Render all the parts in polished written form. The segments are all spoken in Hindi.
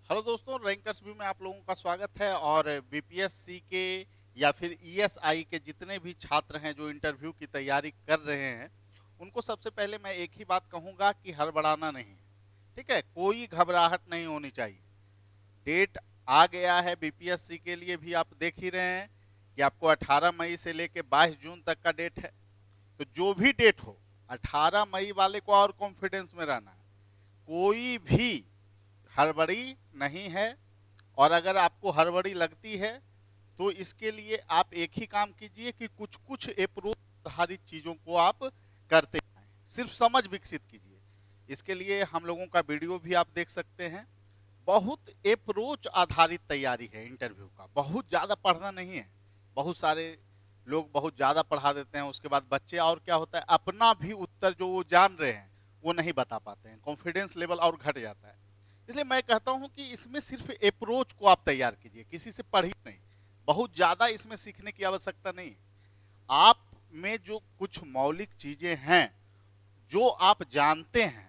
हेलो दोस्तों, रैंकर्स व्यू में आप लोगों का स्वागत है। और बीपीएससी के या फिर ईएसआई के जितने भी छात्र हैं जो इंटरव्यू की तैयारी कर रहे हैं, उनको सबसे पहले मैं एक ही बात कहूंगा कि हड़बड़ाना नहीं है। ठीक है, कोई घबराहट नहीं होनी चाहिए। डेट आ गया है, बीपीएससी के लिए भी आप देख ही रहे हैं कि आपको 18 मई से लेके 22 जून तक का डेट है। तो जो भी डेट हो, 18 मई वाले को और कॉन्फिडेंस में रहना है। कोई भी हड़बड़ी नहीं है। और अगर आपको हड़बड़ी लगती है तो इसके लिए आप एक ही काम कीजिए कि कुछ कुछ अप्रोच आधारित चीज़ों को आप करते जाएं, सिर्फ समझ विकसित कीजिए। इसके लिए हम लोगों का वीडियो भी आप देख सकते हैं। बहुत अप्रोच आधारित तैयारी है इंटरव्यू का, बहुत ज़्यादा पढ़ना नहीं है। बहुत सारे लोग बहुत ज़्यादा पढ़ा देते हैं, उसके बाद बच्चे और क्या होता है, अपना भी उत्तर जो वो जान रहे हैं वो नहीं बता पाते हैं, कॉन्फिडेंस लेवल और घट जाता है। इसलिए मैं कहता हूं कि इसमें सिर्फ अप्रोच को आप तैयार कीजिए, किसी से पढ़िए नहीं। बहुत ज़्यादा इसमें सीखने की आवश्यकता नहीं। आप में जो कुछ मौलिक चीज़ें हैं जो आप जानते हैं,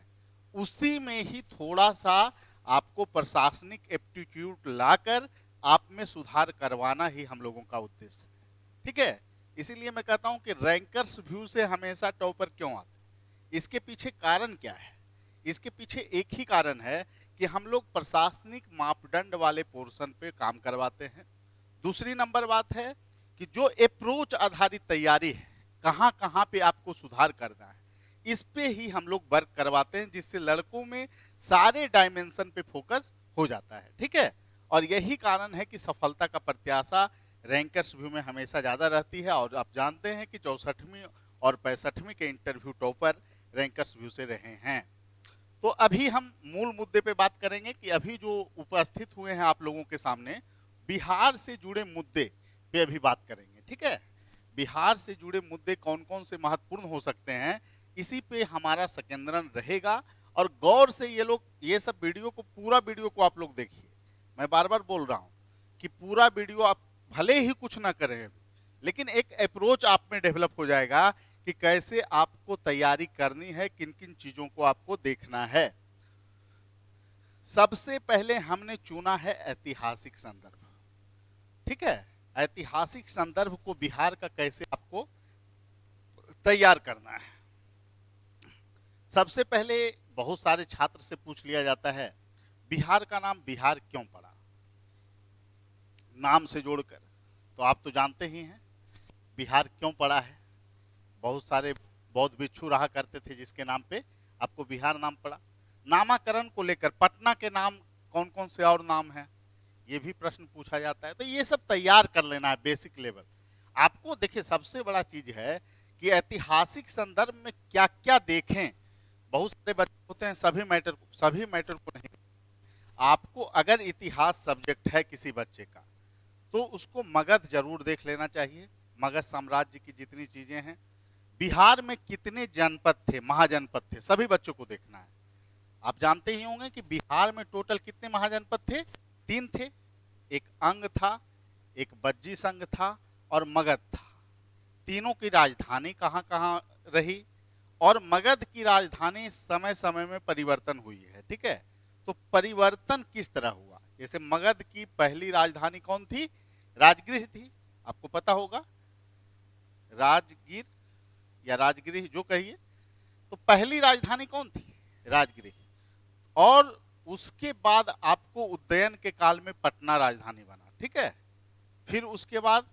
उसी में ही थोड़ा सा आपको प्रशासनिक एप्टीट्यूड लाकर आप में सुधार करवाना ही हम लोगों का उद्देश्य है। ठीक है, इसीलिए मैं कहता हूं कि रैंकर्स व्यू से हमेशा टॉपर क्यों आते हैं, इसके पीछे कारण क्या है। इसके पीछे एक ही कारण है कि हम लोग प्रशासनिक मापदंड वाले पोर्शन पे काम करवाते हैं। दूसरी नंबर बात है कि जो अप्रोच आधारित तैयारी है, कहाँ कहाँ पे आपको सुधार करना है, इस पे ही हम लोग वर्क करवाते हैं, जिससे लड़कों में सारे डायमेंशन पे फोकस हो जाता है। ठीक है, और यही कारण है कि सफलता का प्रत्याशा रैंकर्स व्यू में हमेशा ज़्यादा रहती है। और आप जानते हैं कि 64वीं और 65वीं के इंटरव्यू टॉपर रैंकर्स व्यू से रहे हैं। तो अभी हम मूल मुद्दे पे बात करेंगे कि अभी जो उपस्थित हुए हैं आप लोगों के सामने, बिहार से जुड़े मुद्दे पे अभी बात करेंगे। ठीक है, बिहार से जुड़े मुद्दे कौन कौन से महत्वपूर्ण हो सकते हैं, इसी पे हमारा संकेंद्रण रहेगा। और गौर से ये सब वीडियो को, पूरा वीडियो को आप लोग देखिए। मैं बार बार बोल रहा हूँ कि पूरा वीडियो आप भले ही कुछ ना करें, लेकिन एक अप्रोच आप में डेवलप हो जाएगा कि कैसे आपको तैयारी करनी है, किन किन चीज़ों को आपको देखना है। सबसे पहले हमने चुना है ऐतिहासिक संदर्भ। ठीक है, ऐतिहासिक संदर्भ को बिहार का कैसे आपको तैयार करना है। सबसे पहले बहुत सारे छात्र से पूछ लिया जाता है, बिहार का नाम बिहार क्यों पड़ा, नाम से जोड़कर। तो आप तो जानते ही हैं बिहार क्यों पड़ा है। बहुत सारे बौद्ध भिक्षु रहा करते थे जिसके नाम पे आपको बिहार नाम पड़ा। नामाकरण को लेकर पटना के नाम कौन कौन से और नाम हैं, ये भी प्रश्न पूछा जाता है। तो ये सब तैयार कर लेना है बेसिक लेवल। आपको देखिए, सबसे बड़ा चीज है कि ऐतिहासिक संदर्भ में क्या क्या देखें। बहुत सारे बच्चे होते हैं सभी मैटर को नहीं। आपको अगर इतिहास सब्जेक्ट है किसी बच्चे का, तो उसको मगध जरूर देख लेना चाहिए। मगध साम्राज्य की जितनी चीजें हैं, बिहार में कितने जनपद थे, महाजनपद थे, सभी बच्चों को देखना है। आप जानते ही होंगे कि बिहार में टोटल कितने महाजनपद थे, 3 थे। एक अंग था, एक बज्जी संघ था और मगध था। तीनों की राजधानी कहाँ कहाँ रही, और मगध की राजधानी समय समय में परिवर्तन हुई है। ठीक है, तो परिवर्तन किस तरह हुआ, जैसे मगध की पहली राजधानी कौन थी, राजगृह थी, आपको पता होगा, राजगीर या राजगृह जो कहिए। तो पहली राजधानी कौन थी, राजगृह। और उसके बाद आपको उदयन के काल में पटना राजधानी बना। ठीक है, फिर उसके बाद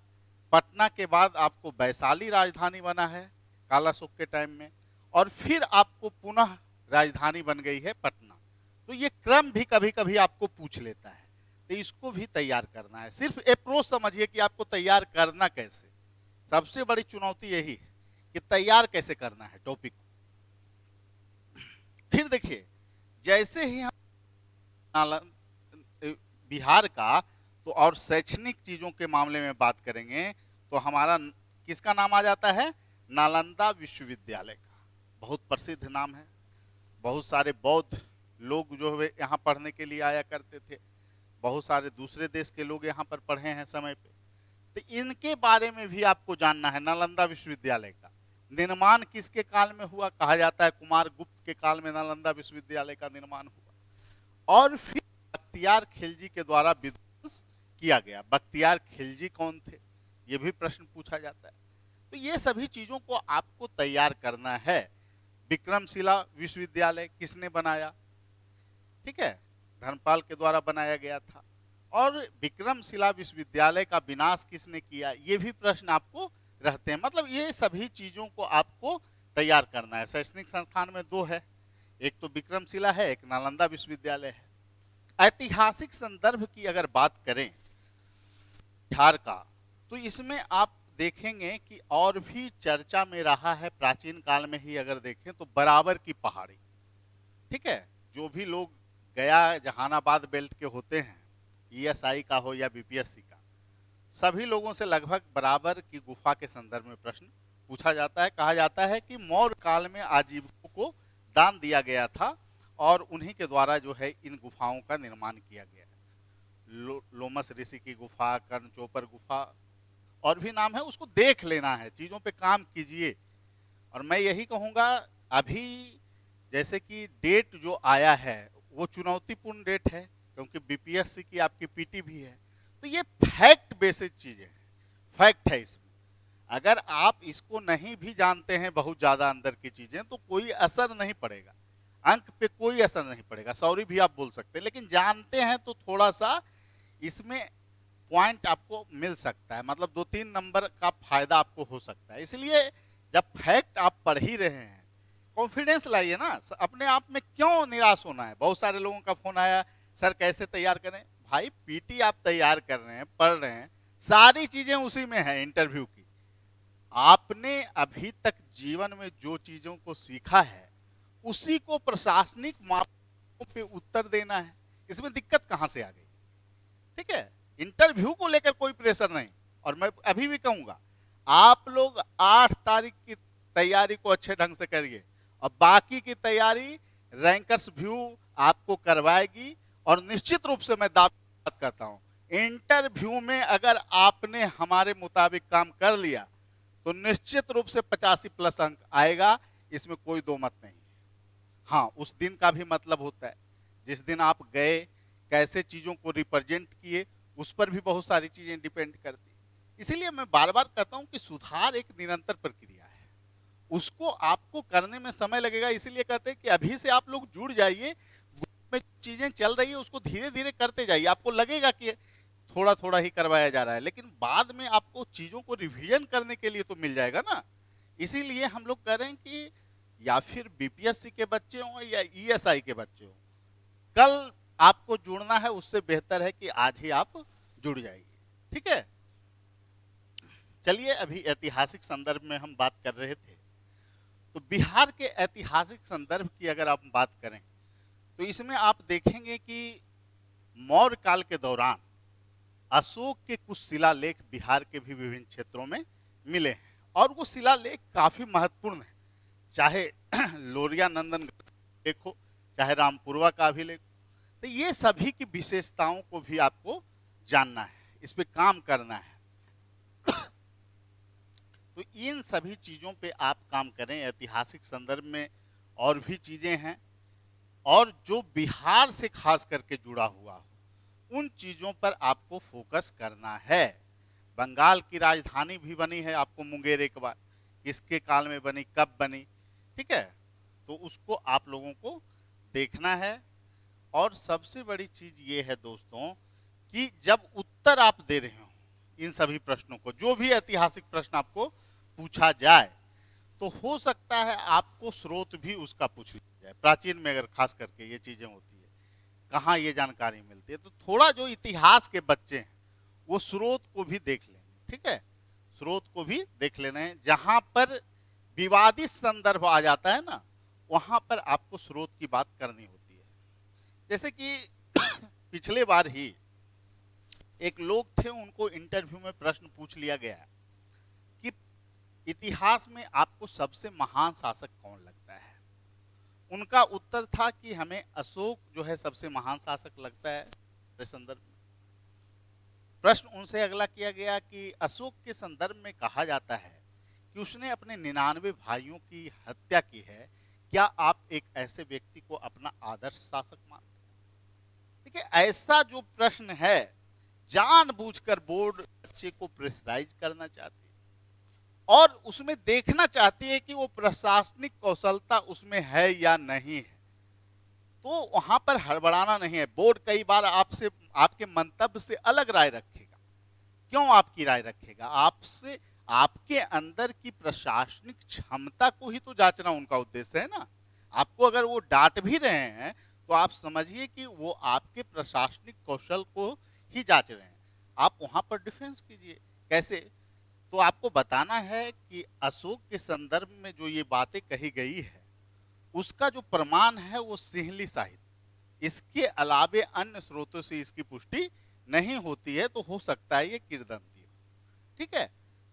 पटना के बाद आपको वैशाली राजधानी बना है कालाशोक के टाइम में, और फिर आपको पुनः राजधानी बन गई है पटना। तो ये क्रम भी कभी कभी आपको पूछ लेता है, तो इसको भी तैयार करना है। सिर्फ अप्रोच समझिए कि आपको तैयार करना कैसे। सबसे बड़ी चुनौती यही है कि तैयार कैसे करना है टॉपिक को। फिर देखिए, जैसे ही हम बिहार का तो और शैक्षणिक चीजों के मामले में बात करेंगे, तो हमारा किसका नाम आ जाता है, नालंदा विश्वविद्यालय का। बहुत प्रसिद्ध नाम है। बहुत सारे बौद्ध लोग जो है यहाँ पढ़ने के लिए आया करते थे। बहुत सारे दूसरे देश के लोग यहाँ पर पढ़े हैं समय पे। तो इनके बारे में भी आपको जानना है। नालंदा विश्वविद्यालय का निर्माण किसके काल में हुआ, कहा जाता है कुमार गुप्त के काल में नालंदा विश्वविद्यालय का निर्माण हुआ। और फिर बख्तियार खिलजी के द्वारा विध्वंस किया गया। बख्तियार खिलजी कौन थे, ये भी प्रश्न पूछा जाता है। तो ये सभी चीजों को आपको तैयार करना है। विक्रमशिला विश्वविद्यालय किसने बनाया, ठीक है, धर्मपाल के द्वारा बनाया गया था। और विक्रमशिला विश्वविद्यालय का विनाश किसने किया, ये भी प्रश्न आपको रहते हैं। मतलब ये सभी चीजों को आपको तैयार करना है। शैक्षणिक संस्थान में दो है, एक तो विक्रमशिला है, एक नालंदा विश्वविद्यालय है। ऐतिहासिक संदर्भ की अगर बात करें बिहार का, तो इसमें आप देखेंगे कि और भी चर्चा में रहा है प्राचीन काल में ही अगर देखें तो बराबर की पहाड़ी, ठीक है। जो भी लोग गया जहानाबाद बेल्ट के होते हैं, ईएसआई का हो या बीपीएससी का, सभी लोगों से लगभग बराबर की गुफा के संदर्भ में प्रश्न पूछा जाता है। कहा जाता है कि मौर्य काल में आजीविकों को दान दिया गया था और उन्हीं के द्वारा जो है इन गुफाओं का निर्माण किया गया है। लोमस ऋषि की गुफा, कर्णचोपर गुफा, और भी नाम है, उसको देख लेना है, चीज़ों पे काम कीजिए। और मैं यही कहूँगा, अभी जैसे कि डेट जो आया है वो चुनौतीपूर्ण डेट है, क्योंकि बीपीएससी की आपकी पीटी भी है। तो ये फैक्ट बेसिस चीज़ें हैं, फैक्ट है इसमें। अगर आप इसको नहीं भी जानते हैं बहुत ज़्यादा अंदर की चीज़ें, तो कोई असर नहीं पड़ेगा, अंक पे कोई असर नहीं पड़ेगा, सॉरी भी आप बोल सकते हैं। लेकिन जानते हैं तो थोड़ा सा इसमें पॉइंट आपको मिल सकता है, मतलब 2-3 नंबर का फायदा आपको हो सकता है। इसलिए जब फैक्ट आप पढ़ ही रहे हैं, कॉन्फिडेंस लाइए ना, अपने आप में क्यों निराश होना है। बहुत सारे लोगों का फोन आया, सर कैसे तैयार करें। भाई पीटी आप तैयार कर रहे हैं, पढ़ रहे हैं, सारी चीजें उसी में है इंटरव्यू की। आपने अभी तक जीवन में जो चीजों को सीखा है उसी को प्रशासनिक मापदंडों पे उत्तर देना है। इसमें दिक्कत कहां से आ गई, ठीक है। इंटरव्यू को लेकर कोई प्रेशर नहीं। और मैं अभी भी कहूंगा, आप लोग 8 तारीख की तैयारी को अच्छे ढंग से करिए, और बाकी की तैयारी रैंकर्स व्यू आपको करवाएगी। और निश्चित रूप से मैं दावा करता हूं, इंटरव्यू में अगर आपने हमारे मुताबिक काम कर लिया तो निश्चित रूप से 85+ अंक आएगा, इसमें कोई दो मत नहीं। हाँ, उस दिन का भी मतलब होता है, जिस दिन आप गए, कैसे चीजों को रिप्रेजेंट किए, उस पर भी बहुत सारी चीजें डिपेंड करती। इसीलिए मैं बार बार कहता हूं कि सुधार एक निरंतर प्रक्रिया है, उसको आपको करने में समय लगेगा। इसीलिए कहते हैं कि अभी से आप लोग जुड़ जाइए, में चीजें चल रही है उसको धीरे धीरे करते जाइए। आपको लगेगा कि थोड़ा थोड़ा ही करवाया जा रहा है, लेकिन बाद में आपको चीजों को रिवीजन करने के लिए तो मिल जाएगा ना। इसीलिए हम लोग कह रहे हैं कि या फिर बीपीएससी के बच्चे हों या ईएसआई के बच्चे हों, कल आपको जुड़ना है, उससे बेहतर है कि आज ही आप जुड़ जाइए, ठीक है। चलिए, अभी ऐतिहासिक संदर्भ में हम बात कर रहे थे, तो बिहार के ऐतिहासिक संदर्भ की अगर आप बात करें तो इसमें आप देखेंगे कि मौर्य काल के दौरान अशोक के कुछ शिलालेख बिहार के भी विभिन्न क्षेत्रों में मिले हैं, और वो शिलालेख काफी महत्वपूर्ण है। चाहे लोरिया नंदन लेख हो, चाहे रामपुरवा का अभिलेख, तो ये सभी की विशेषताओं को भी आपको जानना है, इस पे काम करना है। तो इन सभी चीजों पे आप काम करें। ऐतिहासिक संदर्भ में और भी चीजें हैं, और जो बिहार से खास करके जुड़ा हुआ हो उन चीजों पर आपको फोकस करना है। बंगाल की राजधानी भी बनी है आपको मुंगेर, एक बार किसके काल में बनी, कब बनी, ठीक है, तो उसको आप लोगों को देखना है। और सबसे बड़ी चीज ये है दोस्तों कि जब उत्तर आप दे रहे हो इन सभी प्रश्नों को, जो भी ऐतिहासिक प्रश्न आपको पूछा जाए, तो हो सकता है आपको स्रोत भी उसका पूछ लिया जाए। प्राचीन में अगर खास करके ये चीजें होती है, कहाँ ये जानकारी मिलती है, तो थोड़ा जो इतिहास के बच्चे हैं वो स्रोत को भी देख लें, ठीक है, स्रोत को भी देख लेना है। जहां पर विवादित संदर्भ आ जाता है ना, वहां पर आपको स्रोत की बात करनी होती है। जैसे कि पिछले बार ही एक लोग थे, उनको इंटरव्यू में प्रश्न पूछ लिया गया कि इतिहास में आपको सबसे महान शासक कौन लगता है। उनका उत्तर था कि हमें अशोक जो है सबसे महान शासक लगता है। संदर्भ में प्रश्न उनसे अगला किया गया कि अशोक के संदर्भ में कहा जाता है कि उसने अपने 99 भाइयों की हत्या की है, क्या आप एक ऐसे व्यक्ति को अपना आदर्श शासक मानते हैं। देखिए ऐसा जो प्रश्न है जानबूझकर बोर्ड बच्चे को प्रेशराइज करना चाहती है और उसमें देखना चाहती है कि वो प्रशासनिक कौशलता उसमें है या नहीं है। तो वहां पर हड़बड़ाना नहीं है। बोर्ड कई बार आपसे आपके मंतव्य से अलग राय रखेगा। क्यों आपकी राय रखेगा? आपसे आपके अंदर की प्रशासनिक क्षमता को ही तो जांचना उनका उद्देश्य है ना। आपको अगर वो डांट भी रहे हैं तो आप समझिए कि वो आपके प्रशासनिक कौशल को ही जांच रहे हैं। आप वहां पर डिफेंस कीजिए। कैसे? तो आपको बताना है कि अशोक के संदर्भ में जो ये बातें कही गई है उसका जो प्रमाण है वो सिंहली साहित्य, इसके अलावे अन्य स्रोतों से इसकी पुष्टि नहीं होती है। तो हो सकता है ये किंवदंती हो। ठीक है,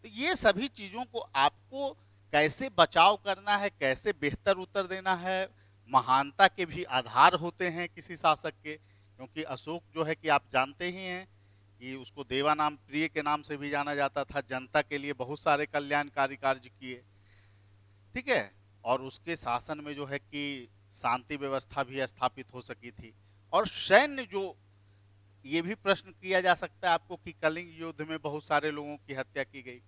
तो ये सभी चीजों को आपको कैसे बचाव करना है, कैसे बेहतर उत्तर देना है। महानता के भी आधार होते हैं किसी शासक के, क्योंकि अशोक जो है कि आप जानते ही हैं कि उसको देवा नाम प्रिय के नाम से भी जाना जाता था। जनता के लिए बहुत सारे कल्याणकारी कार्य किए। ठीक है, और उसके शासन में जो है कि शांति व्यवस्था भी स्थापित हो सकी थी। और सैन्य जो, ये भी प्रश्न किया जा सकता है आपको कि कलिंग युद्ध में बहुत सारे लोगों की हत्या की गई।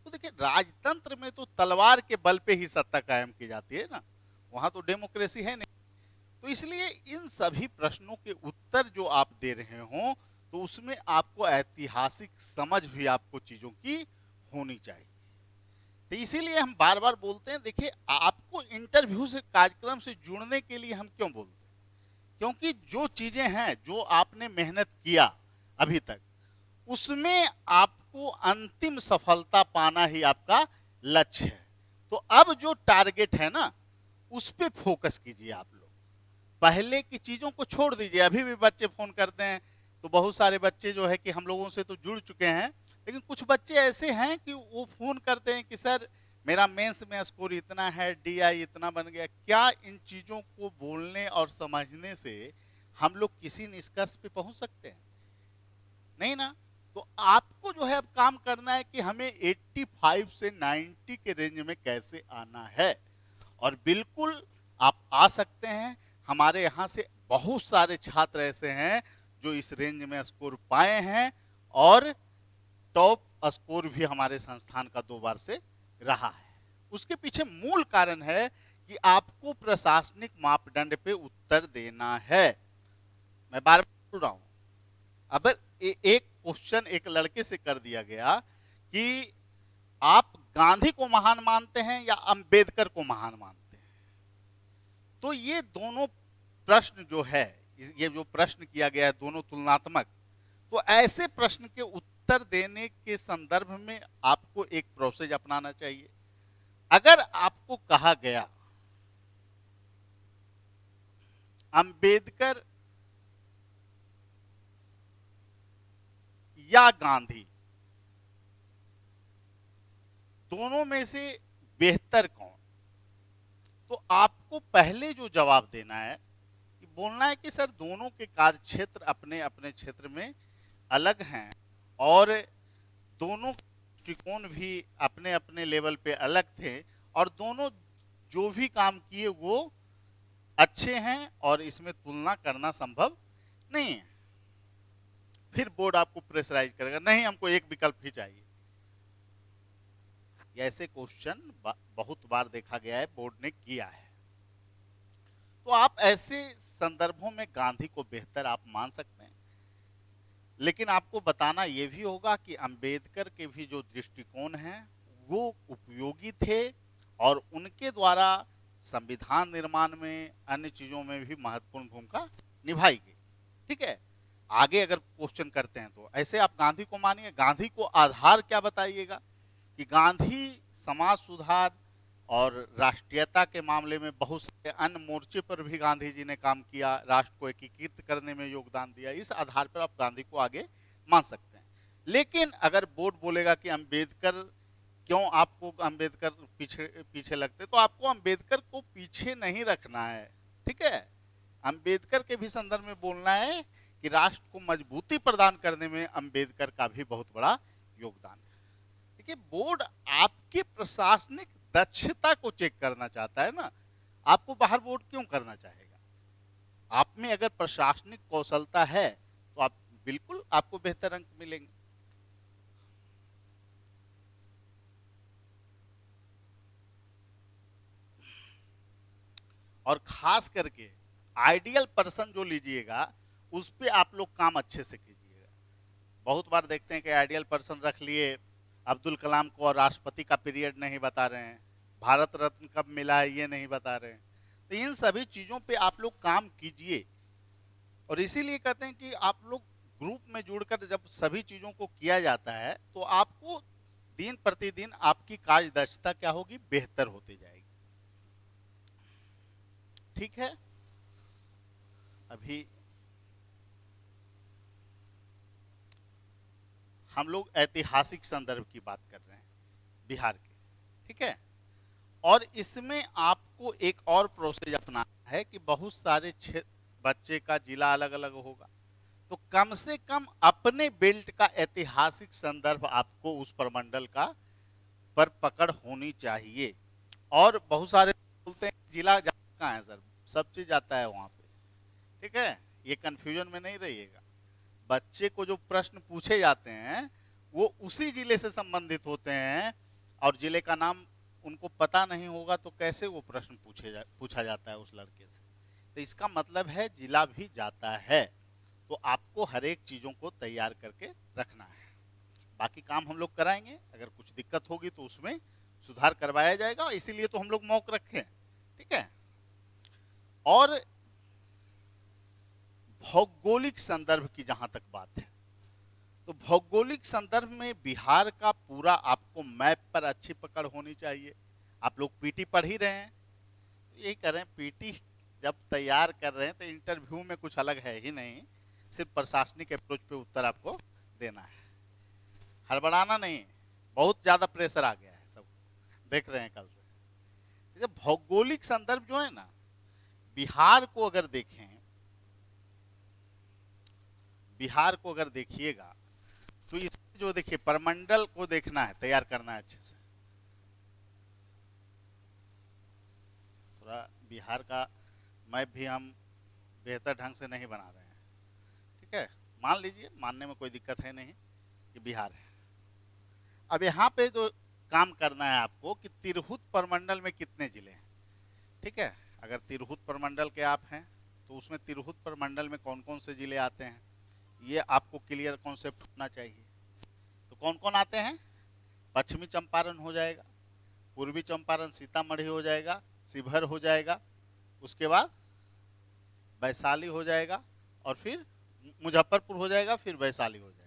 तो देखिए राजतंत्र में तो तलवार के बल पे ही सत्ता कायम की जाती है ना, वहां तो डेमोक्रेसी है नहीं। तो इसलिए इन सभी प्रश्नों के उत्तर जो आप दे रहे हो तो उसमें आपको ऐतिहासिक समझ भी आपको चीजों की होनी चाहिए। तो इसीलिए हम बार बार बोलते हैं, देखिए आपको इंटरव्यू से कार्यक्रम से जुड़ने के लिए हम क्यों बोलते हैं? क्योंकि जो चीजें हैं जो आपने मेहनत किया अभी तक, उसमें आपको अंतिम सफलता पाना ही आपका लक्ष्य है। तो अब जो टारगेट है ना उस पे फोकस कीजिए आप लोग। पहले की चीजों को छोड़ दीजिए। अभी भी बच्चे फोन करते हैं तो बहुत सारे बच्चे जो है कि हम लोगों से तो जुड़ चुके हैं, लेकिन कुछ बच्चे ऐसे हैं कि वो फोन करते हैं कि सर मेरा मेंस में स्कोर इतना है, डीआई इतना बन गया। क्या इन चीजों को बोलने और समझने से हम लोग किसी निष्कर्ष पे पहुंच सकते हैं? नहीं ना। तो आपको जो है अब काम करना है कि हमें 85 से 90 के रेंज में कैसे आना है। और बिल्कुल आप आ सकते हैं। हमारे यहाँ से बहुत सारे छात्र ऐसे हैं जो इस रेंज में स्कोर पाए हैं और टॉप स्कोर भी हमारे संस्थान का 2 बार से रहा है। उसके पीछे मूल कारण है कि आपको प्रशासनिक मापदंड पे उत्तर देना है। मैं बार बार बोल रहा हूं, अगर एक क्वेश्चन एक लड़के से कर दिया गया कि आप गांधी को महान मानते हैं या अंबेडकर को महान मानते हैं, तो ये दोनों प्रश्न जो है, ये जो प्रश्न किया गया है दोनों तुलनात्मक, तो ऐसे प्रश्न के उत्तर देने के संदर्भ में आपको एक प्रोसेस अपनाना चाहिए। अगर आपको कहा गया अंबेडकर या गांधी, दोनों में से बेहतर कौन, तो आपको पहले जो जवाब देना है कि बोलना है कि सर दोनों के कार्य क्षेत्र अपने अपने क्षेत्र में अलग हैं और दोनों दृष्टिकोण भी अपने अपने लेवल पे अलग थे और दोनों जो भी काम किए वो अच्छे हैं और इसमें तुलना करना संभव नहीं है। फिर बोर्ड आपको प्रेशराइज करेगा, नहीं हमको एक विकल्प ही चाहिए। ऐसे क्वेश्चन बहुत बार देखा गया है, बोर्ड ने किया है। तो आप ऐसे संदर्भों में गांधी को बेहतर आप मान सकते हैं, लेकिन आपको बताना यह भी होगा कि अंबेडकर के भी जो दृष्टिकोण हैं वो उपयोगी थे और उनके द्वारा संविधान निर्माण में अन्य चीजों में भी महत्वपूर्ण भूमिका निभाई गई। ठीक है, आगे अगर क्वेश्चन करते हैं तो ऐसे आप गांधी को मानिए। गांधी को आधार क्या बताइएगा कि गांधी समाज सुधार और राष्ट्रीयता के मामले में बहुत से अन्य मोर्चे पर भी गांधी जी ने काम किया, राष्ट्र को एकीकृत करने में योगदान दिया। इस आधार पर आप गांधी को आगे मान सकते हैं। लेकिन अगर बोर्ड बोलेगा कि अंबेडकर, क्यों आपको अंबेडकर पीछे पीछे लगते, तो आपको अंबेडकर को पीछे नहीं रखना है। ठीक है, अंबेडकर के भी संदर्भ में बोलना है कि राष्ट्र को मजबूती प्रदान करने में अंबेडकर का भी बहुत बड़ा योगदान है। देखिए बोर्ड आपके प्रशासनिक दक्षता को चेक करना चाहता है ना, आपको बाहर बोर्ड क्यों करना चाहेगा? आप में अगर प्रशासनिक कौशलता है तो आप बिल्कुल आपको बेहतर अंक मिलेंगे। और खास करके आइडियल पर्सन जो लीजिएगा उस पे आप लोग काम अच्छे से कीजिएगा। बहुत बार देखते हैं कि आइडियल पर्सन रख लिए, अब्दुल कलाम को और राष्ट्रपति का पीरियड नहीं बता रहे हैं, भारत रत्न कब मिला है ये नहीं बता रहे हैं। तो इन सभी चीज़ों पे आप लोग काम कीजिए। और इसीलिए कहते हैं कि आप लोग ग्रुप में जुड़कर जब सभी चीज़ों को किया जाता है तो आपको दिन प्रतिदिन आपकी कार्य दक्षता क्या होगी, बेहतर होती जाएगी। ठीक है, अभी हम लोग ऐतिहासिक संदर्भ की बात कर रहे हैं बिहार के, ठीक है। और इसमें आपको एक और प्रोसेस अपनाना है कि बहुत सारे बच्चे का जिला अलग अलग होगा, तो कम से कम अपने बेल्ट का ऐतिहासिक संदर्भ आपको उस प्रमंडल का पर पकड़ होनी चाहिए। और बहुत सारे बोलते हैं जिला कहाँ है सर, सब चीज आता है वहां पे, ठीक है। ये कंफ्यूजन में नहीं रहिएगा। बच्चे को जो प्रश्न पूछे जाते हैं वो उसी जिले से संबंधित होते हैं, और जिले का नाम उनको पता नहीं होगा तो कैसे वो प्रश्न पूछा जाता है उस लड़के से। तो इसका मतलब है जिला भी जाता है, तो आपको हर एक चीज़ों को तैयार करके रखना है। बाकी काम हम लोग कराएंगे, अगर कुछ दिक्कत होगी तो उसमें सुधार करवाया जाएगा, इसीलिए तो हम लोग मौक रखे हैं, ठीक है। और भौगोलिक संदर्भ की जहां तक बात है, तो भौगोलिक संदर्भ में बिहार का पूरा आपको मैप पर अच्छी पकड़ होनी चाहिए। आप लोग पीटी पढ़ ही रहे हैं, तो यही कर रहे हैं, पीटी जब तैयार कर रहे हैं तो इंटरव्यू में कुछ अलग है ही नहीं, सिर्फ प्रशासनिक अप्रोच पे उत्तर आपको देना है, हड़बड़ाना नहीं। बहुत ज़्यादा प्रेशर आ गया है, सब देख रहे हैं कल से। जब भौगोलिक संदर्भ जो है ना, बिहार को अगर देखें, बिहार को अगर देखिएगा तो इसमें जो देखिए प्रमंडल को देखना है, तैयार करना है अच्छे से। थोड़ा बिहार का मैप भी हम बेहतर ढंग से नहीं बना रहे हैं, ठीक है। मान लीजिए, मानने में कोई दिक्कत है नहीं कि बिहार है। अब यहाँ पे जो काम करना है आपको कि तिरहुत प्रमंडल में कितने जिले हैं, ठीक है। अगर तिरहुत प्रमंडल के आप हैं तो उसमें तिरहुत प्रमंडल में कौन कौन से जिले आते हैं, ये आपको क्लियर कॉन्सेप्ट होना चाहिए। तो कौन कौन आते हैं, पश्चिमी चंपारण हो जाएगा, पूर्वी चंपारण सीतामढ़ी हो जाएगा, शिवहर हो जाएगा, उसके बाद वैशाली हो जाएगा, और फिर मुजफ्फरपुर हो जाएगा, फिर वैशाली हो जाएगा।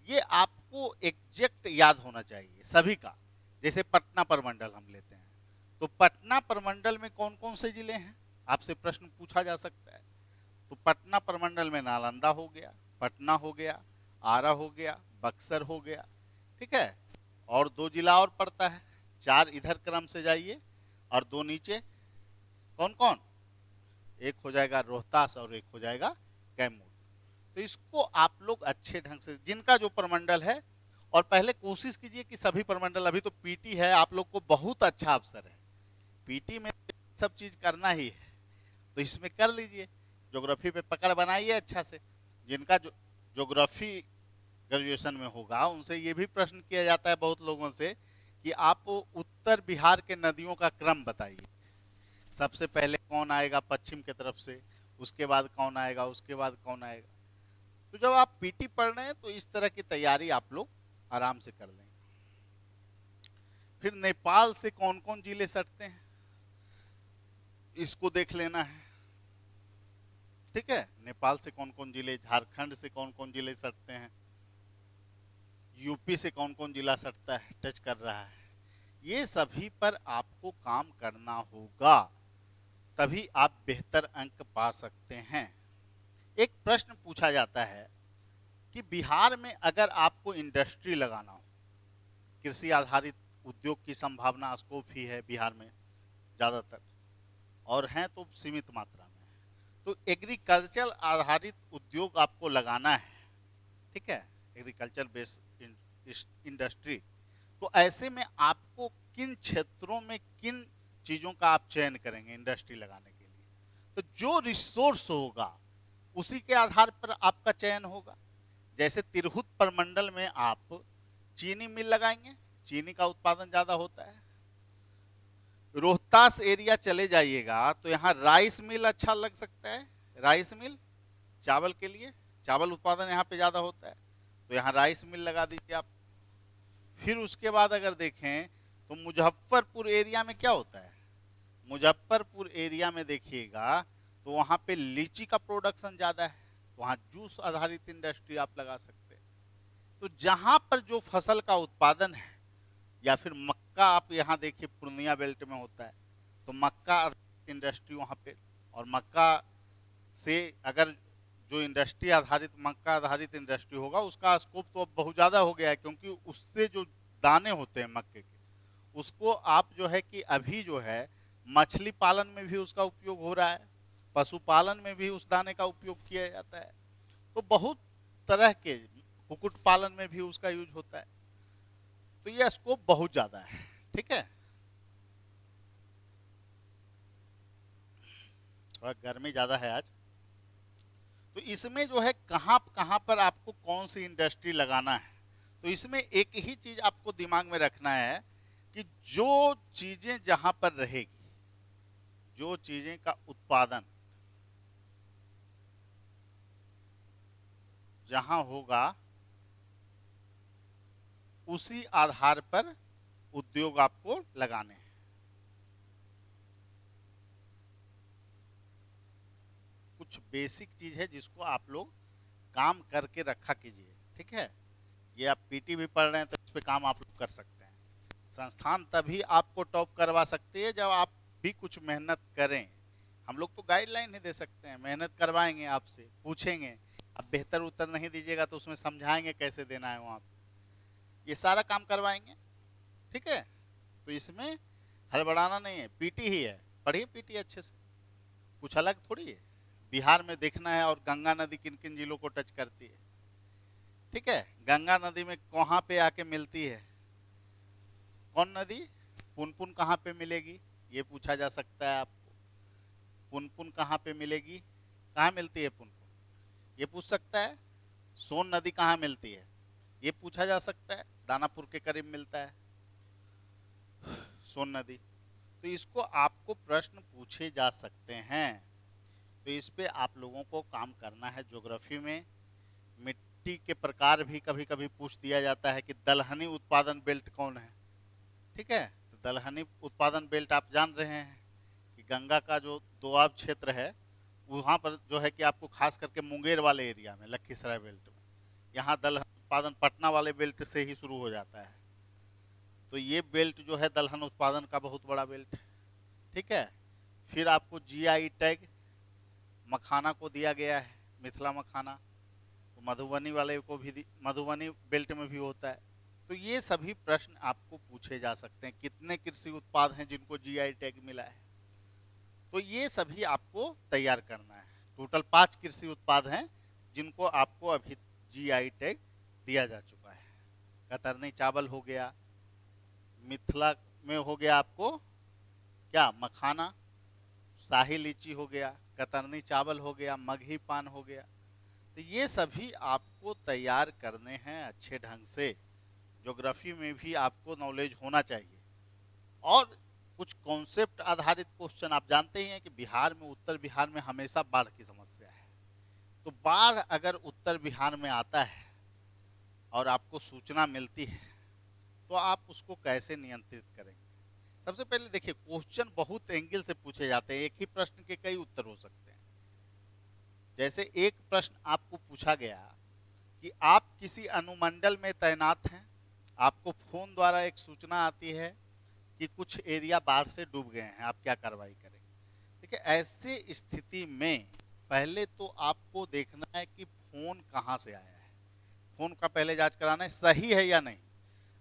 ये आपको एग्जैक्ट याद होना चाहिए सभी का। जैसे पटना प्रमंडल हम लेते हैं, तो पटना प्रमंडल में कौन कौन से जिले हैं, आपसे प्रश्न पूछा जा सकता है। तो पटना प्रमंडल में नालंदा हो गया, पटना हो गया, आरा हो गया, बक्सर हो गया, ठीक है। और दो जिला और पड़ता है, चार इधर क्रम से जाइए और दो नीचे, कौन कौन, एक हो जाएगा रोहतास और एक हो जाएगा कैमूर। तो इसको आप लोग अच्छे ढंग से, जिनका जो प्रमंडल है, और पहले कोशिश कीजिए कि सभी प्रमंडल, अभी तो पीटी है, आप लोग को बहुत अच्छा अवसर है, पीटी में सब चीज करना ही है, तो इसमें कर लीजिए। ज्योग्राफी पे पकड़ बनाइए अच्छा से। जिनका जो ज्योग्राफी ग्रेजुएशन में होगा उनसे ये भी प्रश्न किया जाता है बहुत लोगों से कि आप उत्तर बिहार के नदियों का क्रम बताइए, सबसे पहले कौन आएगा पश्चिम की तरफ से, उसके बाद कौन आएगा, उसके बाद कौन आएगा। तो जब आप पीटी पढ़ रहे हैं तो इस तरह की तैयारी आप लोग आराम से कर लेंगे। फिर नेपाल से कौन कौन जिले सटते हैं इसको देख लेना है, ठीक है। नेपाल से कौन कौन जिले, झारखंड से कौन कौन जिले सटते हैं, यूपी से कौन कौन जिला सटता है, टच कर रहा है, ये सभी पर आपको काम करना होगा, तभी आप बेहतर अंक पा सकते हैं। एक प्रश्न पूछा जाता है कि बिहार में अगर आपको इंडस्ट्री लगाना हो, कृषि आधारित उद्योग की संभावना स्कोप ही है बिहार में ज़्यादातर, और हैं तो सीमित मात्रा में, तो एग्रीकल्चर आधारित उद्योग आपको लगाना है, ठीक है, एग्रीकल्चर बेस्ड इंडस्ट्री। तो ऐसे में आपको किन क्षेत्रों में किन चीज़ों का आप चयन करेंगे इंडस्ट्री लगाने के लिए, तो जो रिसोर्स होगा उसी के आधार पर आपका चयन होगा। जैसे तिरहुत प्रमंडल में आप चीनी मिल लगाएंगे, चीनी का उत्पादन ज्यादा होता है। रोहतास एरिया चले जाइएगा तो यहाँ राइस मिल अच्छा लग सकता है, राइस मिल चावल के लिए, चावल उत्पादन यहाँ पे ज्यादा होता है, तो यहाँ राइस मिल लगा दीजिए आप। फिर उसके बाद अगर देखें तो मुजफ्फरपुर एरिया में क्या होता है, मुजफ्फरपुर एरिया में देखिएगा तो वहाँ पे लीची का प्रोडक्शन ज्यादा है, तो वहाँ जूस आधारित इंडस्ट्री आप लगा सकते हैं। तो जहाँ पर जो फसल का उत्पादन है, या फिर मक्का आप यहाँ देखिए पूर्णिया बेल्ट में होता है, तो मक्का इंडस्ट्री वहाँ पे, और मक्का से अगर जो इंडस्ट्री आधारित मक्का आधारित इंडस्ट्री होगा उसका स्कोप तो अब बहुत ज़्यादा हो गया है, क्योंकि उससे जो दाने होते हैं मक्के के, उसको आप जो है कि अभी जो है मछली पालन में भी उसका उपयोग हो रहा है, पशुपालन में भी उस दाने का उपयोग किया जाता है, तो बहुत तरह के कुक्कुट पालन में भी उसका यूज होता है। तो यह स्कोप बहुत ज़्यादा है। ठीक है, थोड़ा गर्मी ज़्यादा है आज, तो इसमें जो है कहाँ कहाँ पर आपको कौन सी इंडस्ट्री लगाना है, तो इसमें एक ही चीज आपको दिमाग में रखना है कि जो चीजें जहां पर रहेगी, जो चीजें का उत्पादन जहां होगा उसी आधार पर उद्योग आपको लगाने हैं। कुछ बेसिक चीज है जिसको आप लोग काम करके रखा कीजिए। ठीक है, ये आप पीटी भी पढ़ रहे हैं तो इस पे काम आप लोग कर सकते हैं। संस्थान तभी आपको टॉप करवा सकती है जब आप भी कुछ मेहनत करें। हम लोग तो गाइडलाइन ही दे सकते हैं, मेहनत करवाएंगे, आपसे पूछेंगे, आप बेहतर उत्तर नहीं दीजिएगा तो उसमें समझाएंगे कैसे देना है वहाँ पे, ये सारा काम करवाएंगे। ठीक है, तो इसमें हड़बड़ाना नहीं है, पीटी ही है, पढ़िए पीटी अच्छे से, कुछ अलग थोड़ी है। बिहार में देखना है और गंगा नदी किन किन जिलों को टच करती है। ठीक है, गंगा नदी में कहाँ पे आके मिलती है, कौन नदी, पुनपुन कहाँ पे मिलेगी, ये पूछा जा सकता है आपको। पुनपुन कहाँ पे मिलेगी, कहाँ मिलती है पुनपुन, ये पूछ सकता है। सोन नदी कहाँ मिलती है, ये पूछा जा सकता है, दानापुर के करीब मिलता है सोन नदी। तो इसको आपको प्रश्न पूछे जा सकते हैं, तो इस पे आप लोगों को काम करना है। ज्योग्राफी में मिट्टी के प्रकार भी कभी कभी पूछ दिया जाता है कि दलहनी उत्पादन बेल्ट कौन है। ठीक है, तो दलहनी उत्पादन बेल्ट आप जान रहे हैं कि गंगा का जो दोआब क्षेत्र है वहाँ पर जो है कि आपको खास करके मुंगेर वाले एरिया में, लखीसराय बेल्ट में, यहाँ दलहन उत्पादन पटना वाले बेल्ट से ही शुरू हो जाता है। तो ये बेल्ट जो है दलहन उत्पादन का बहुत बड़ा बेल्ट है। ठीक है, फिर आपको जीआई टैग मखाना को दिया गया है, मिथिला मखाना, तो मधुबनी वाले को भी मधुबनी बेल्ट में भी होता है। तो ये सभी प्रश्न आपको पूछे जा सकते हैं। कितने कृषि उत्पाद हैं जिनको जीआई टैग मिला है, तो ये सभी आपको तैयार करना है। टोटल 5 कृषि उत्पाद हैं जिनको आपको अभी जीआई टैग दिया जा चुका है। कतरनी चावल हो गया, मिथिला में हो गया आपको क्या, मखाना, शाही लीची हो गया, कतरनी चावल हो गया, मगही पान हो गया। तो ये सभी आपको तैयार करने हैं अच्छे ढंग से। ज्योग्राफी में भी आपको नॉलेज होना चाहिए। और कुछ कॉन्सेप्ट आधारित क्वेश्चन, आप जानते ही हैं कि बिहार में, उत्तर बिहार में हमेशा बाढ़ की समस्या है। तो बाढ़ अगर उत्तर बिहार में आता है और आपको सूचना मिलती है तो आप उसको कैसे नियंत्रित करेंगे। सबसे पहले देखिए, क्वेश्चन बहुत एंगल से पूछे जाते हैं, एक ही प्रश्न के कई उत्तर हो सकते हैं। जैसे एक प्रश्न आपको पूछा गया कि आप किसी अनुमंडल में तैनात हैं, आपको फोन द्वारा एक सूचना आती है कि कुछ एरिया बाढ़ से डूब गए हैं, आप क्या कार्रवाई करेंगे। देखिए, ऐसे स्थिति में पहले तो आपको देखना है कि फोन कहाँ से आया है, फोन का पहले जांच कराना है सही है या नहीं।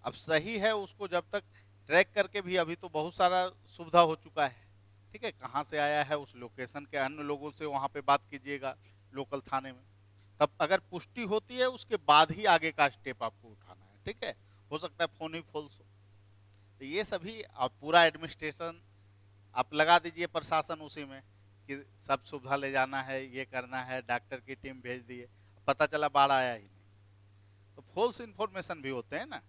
अब सही है उसको जब तक ट्रैक करके भी, अभी तो बहुत सारा सुविधा हो चुका है। ठीक है, कहाँ से आया है उस लोकेशन के अन्य लोगों से वहाँ पे बात कीजिएगा लोकल थाने में, तब अगर पुष्टि होती है उसके बाद ही आगे का स्टेप आपको उठाना है। ठीक है, हो सकता है फोन ही फॉल्स हो। तो ये सभी आप पूरा एडमिनिस्ट्रेशन आप लगा दीजिए, प्रशासन उसी में, कि सब सुविधा ले जाना है, ये करना है, डॉक्टर की टीम भेज दिए, पता चला बाढ़ आया ही नहीं। तो फॉल्स इन्फॉर्मेशन भी होते हैं ना,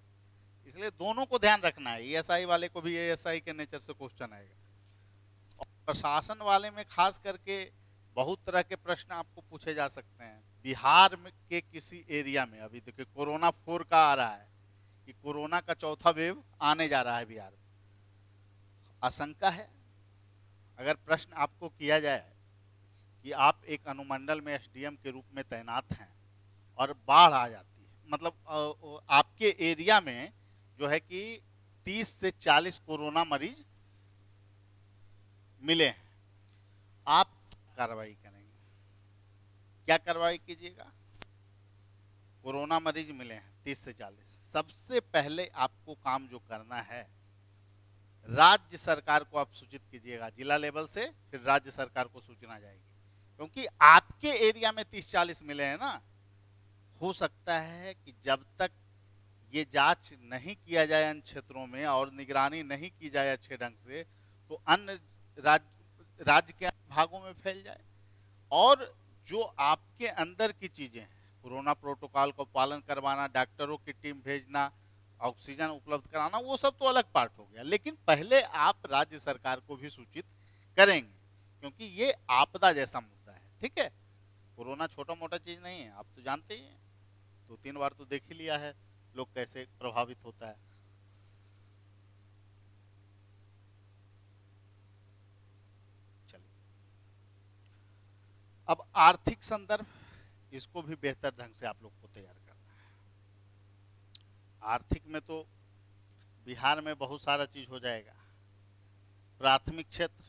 इसलिए दोनों को ध्यान रखना है। ईएसआई वाले को भी एएसआई के नेचर से क्वेश्चन आएगा, और प्रशासन वाले में खास करके बहुत तरह के प्रश्न आपको पूछे जा सकते हैं। बिहार में के किसी एरिया में अभी देखिए कोरोना 4 का आ रहा है कि कोरोना का चौथा वेव आने जा रहा है बिहार में, आशंका है। अगर प्रश्न आपको किया जाए कि आप एक अनुमंडल में एसडीएम के रूप में तैनात हैं और बाढ़ आ जाती है, मतलब आपके एरिया में जो है कि 30 से 40 कोरोना मरीज मिले हैं, आप कार्रवाई करेंगे? क्या कार्रवाई कीजिएगा? कोरोना मरीज मिले हैं 30 से 40, सबसे पहले आपको काम जो करना है, राज्य सरकार को आप सूचित कीजिएगा। जिला लेवल से फिर राज्य सरकार को सूचना जाएगी, क्योंकि आपके एरिया में 30-40 मिले हैं ना। हो सकता है कि जब तक ये जांच नहीं किया जाए अन्य क्षेत्रों में और निगरानी नहीं की जाए अच्छे ढंग से, तो अन्य राज्य के भागों में फैल जाए। और जो आपके अंदर की चीजें हैं, कोरोना प्रोटोकॉल को पालन करवाना, डॉक्टरों की टीम भेजना, ऑक्सीजन उपलब्ध कराना, वो सब तो अलग पार्ट हो गया, लेकिन पहले आप राज्य सरकार को भी सूचित करेंगे, क्योंकि ये आपदा जैसा मुद्दा है। ठीक है, कोरोना छोटा मोटा चीज नहीं है, आप तो जानते ही हैं, 2-3 बार तो देख ही लिया है लोग कैसे प्रभावित होता है। चलिए, अब आर्थिक संदर्भ, इसको भी बेहतर ढंग से आप लोग को तैयार करना है। आर्थिक में तो बिहार में बहुत सारा चीज हो जाएगा। प्राथमिक क्षेत्र,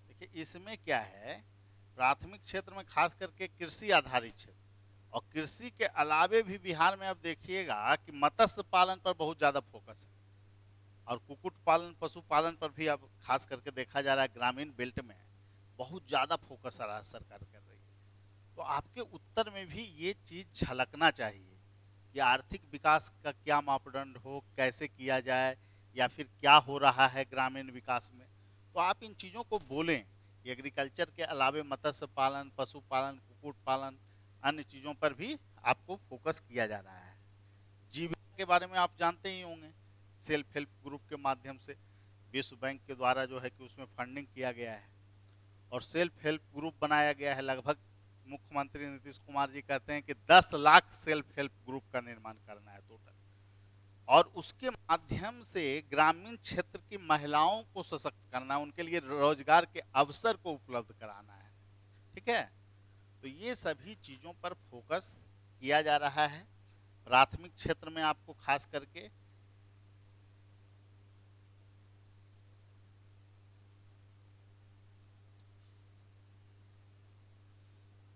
देखिए इसमें क्या है, प्राथमिक क्षेत्र में खास करके कृषि आधारित क्षेत्र, और कृषि के अलावे भी बिहार में अब देखिएगा कि मत्स्य पालन पर बहुत ज़्यादा फोकस है, और कुक्कुट पालन, पशुपालन पर भी अब खास करके देखा जा रहा है। ग्रामीण बेल्ट में बहुत ज़्यादा फोकस सरकार कर रही है। तो आपके उत्तर में भी ये चीज़ झलकना चाहिए कि आर्थिक विकास का क्या मापदंड हो, कैसे किया जाए, या फिर क्या हो रहा है ग्रामीण विकास में। तो आप इन चीज़ों को बोलें। एग्रीकल्चर के अलावे मत्स्य पालन, पशुपालन, कुक्कुट पालन, अन्य चीज़ों पर भी आपको फोकस किया जा रहा है। जीविका के बारे में आप जानते ही होंगे, सेल्फ हेल्प ग्रुप के माध्यम से विश्व बैंक के द्वारा जो है कि उसमें फंडिंग किया गया है, और सेल्फ हेल्प ग्रुप बनाया गया है। लगभग मुख्यमंत्री नीतीश कुमार जी कहते हैं कि 10 लाख सेल्फ हेल्प ग्रुप का निर्माण करना है टोटल, और उसके माध्यम से ग्रामीण क्षेत्र की महिलाओं को सशक्त करना, उनके लिए रोजगार के अवसर को उपलब्ध कराना है। ठीक है, तो ये सभी चीज़ों पर फोकस किया जा रहा है। प्राथमिक क्षेत्र में आपको खास करके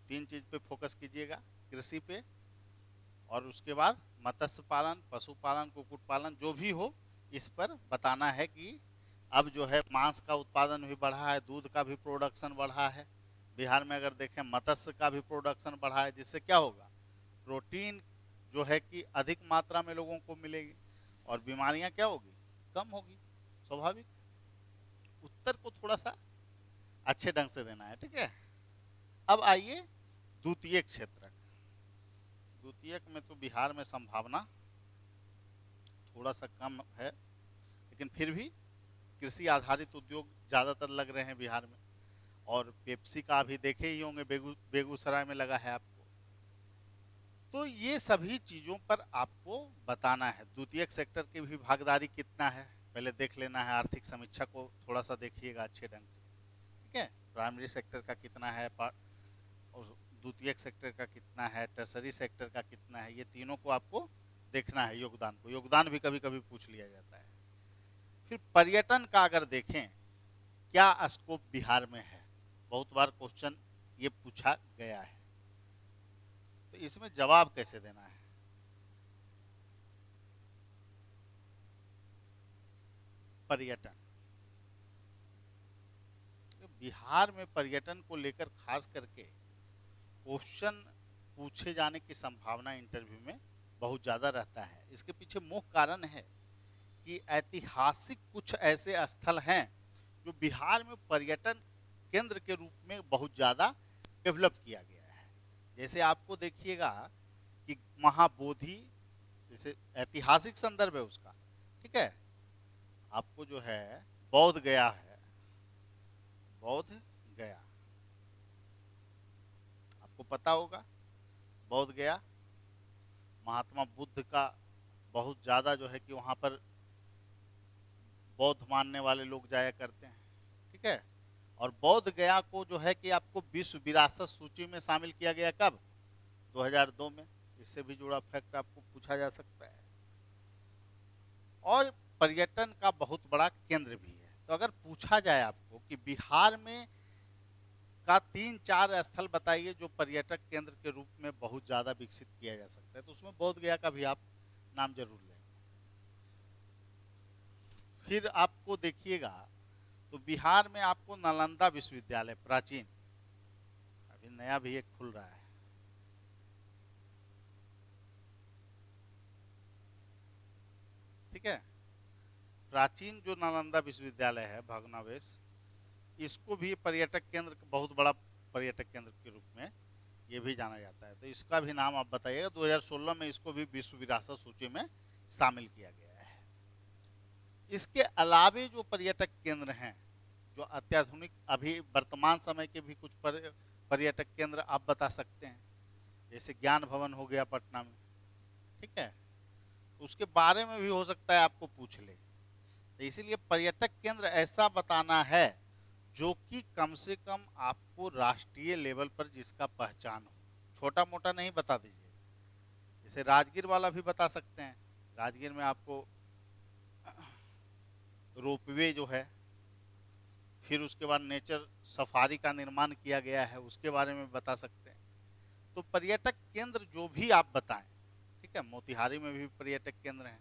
तीन चीज पे फोकस कीजिएगा, कृषि पे, और उसके बाद मत्स्य पालन, पशुपालन, कुक्कुट पालन, जो भी हो इस पर बताना है कि अब जो है मांस का उत्पादन भी बढ़ा है, दूध का भी प्रोडक्शन बढ़ा है बिहार में। अगर देखें मत्स्य का भी प्रोडक्शन बढ़ा है, जिससे क्या होगा, प्रोटीन जो है कि अधिक मात्रा में लोगों को मिलेगी, और बीमारियां क्या होगी, कम होगी, स्वाभाविक। उत्तर को थोड़ा सा अच्छे ढंग से देना है। ठीक है, अब आइए द्वितीय क्षेत्र। द्वितीयक में तो बिहार में संभावना थोड़ा सा कम है, लेकिन फिर भी कृषि आधारित उद्योग ज़्यादातर लग रहे हैं बिहार में, और पेप्सी का अभी देखे ही होंगे, बेगूसराय में लगा है आपको। तो ये सभी चीज़ों पर आपको बताना है। द्वितीय सेक्टर की भी भागीदारी कितना है पहले देख लेना है। आर्थिक समीक्षा को थोड़ा सा देखिएगा अच्छे ढंग से। ठीक है, प्राइमरी सेक्टर का कितना है और द्वितीय सेक्टर का कितना है, टर्सरी सेक्टर का कितना है, ये तीनों को आपको देखना है। योगदान को, योगदान भी कभी कभी पूछ लिया जाता है। फिर पर्यटन का अगर देखें, क्या स्कोप बिहार में है, बहुत बार क्वेश्चन ये पूछा गया है, तो इसमें जवाब कैसे देना है। पर्यटन, बिहार में पर्यटन को लेकर खास करके क्वेश्चन पूछे जाने की संभावना इंटरव्यू में बहुत ज़्यादा रहता है। इसके पीछे मुख्य कारण है कि ऐतिहासिक कुछ ऐसे स्थल हैं जो बिहार में पर्यटन केंद्र के रूप में बहुत ज़्यादा डेवलप किया गया है। जैसे आपको देखिएगा कि महाबोधि, जैसे ऐतिहासिक संदर्भ है उसका, ठीक है। आपको जो है बौद्ध गया है, बौद्ध गया आपको पता होगा, बौद्ध गया महात्मा बुद्ध का बहुत ज़्यादा जो है कि वहाँ पर बौद्ध मानने वाले लोग जाया करते हैं, ठीक है। और बौद्ध गया को जो है कि आपको विश्व विरासत सूची में शामिल किया गया कब? 2002 में। इससे भी जुड़ा फैक्ट आपको पूछा जा सकता है। और पर्यटन का बहुत बड़ा केंद्र भी है। तो अगर पूछा जाए आपको कि बिहार में का 3-4 स्थल बताइए जो पर्यटक केंद्र के रूप में बहुत ज़्यादा विकसित किया जा सकता है, तो उसमें बोध गया का भी आप नाम जरूर लें। फिर आपको देखिएगा तो बिहार में आपको नालंदा विश्वविद्यालय प्राचीन, अभी नया भी एक खुल रहा है, ठीक है। प्राचीन जो नालंदा विश्वविद्यालय है भग्नावशेष, इसको भी पर्यटक केंद्र, बहुत बड़ा पर्यटक केंद्र के रूप में ये भी जाना जाता है। तो इसका भी नाम आप बताइएगा। 2016 में इसको भी विश्व विरासत सूची में शामिल किया गया है। इसके अलावे जो पर्यटक केंद्र हैं जो अत्याधुनिक, अभी वर्तमान समय के भी कुछ पर्यटक केंद्र आप बता सकते हैं। जैसे ज्ञान भवन हो गया पटना में, ठीक है, उसके बारे में भी हो सकता है आपको पूछ ले। तो इसीलिए पर्यटक केंद्र ऐसा बताना है जो कि कम से कम आपको राष्ट्रीय लेवल पर जिसका पहचान हो, छोटा मोटा नहीं बता दीजिए। जैसे राजगीर वाला भी बता सकते हैं, राजगीर में आपको रोपवे जो है, फिर उसके बाद नेचर सफारी का निर्माण किया गया है, उसके बारे में बता सकते हैं। तो पर्यटक केंद्र जो भी आप बताएं, ठीक है, मोतिहारी में भी पर्यटक केंद्र हैं,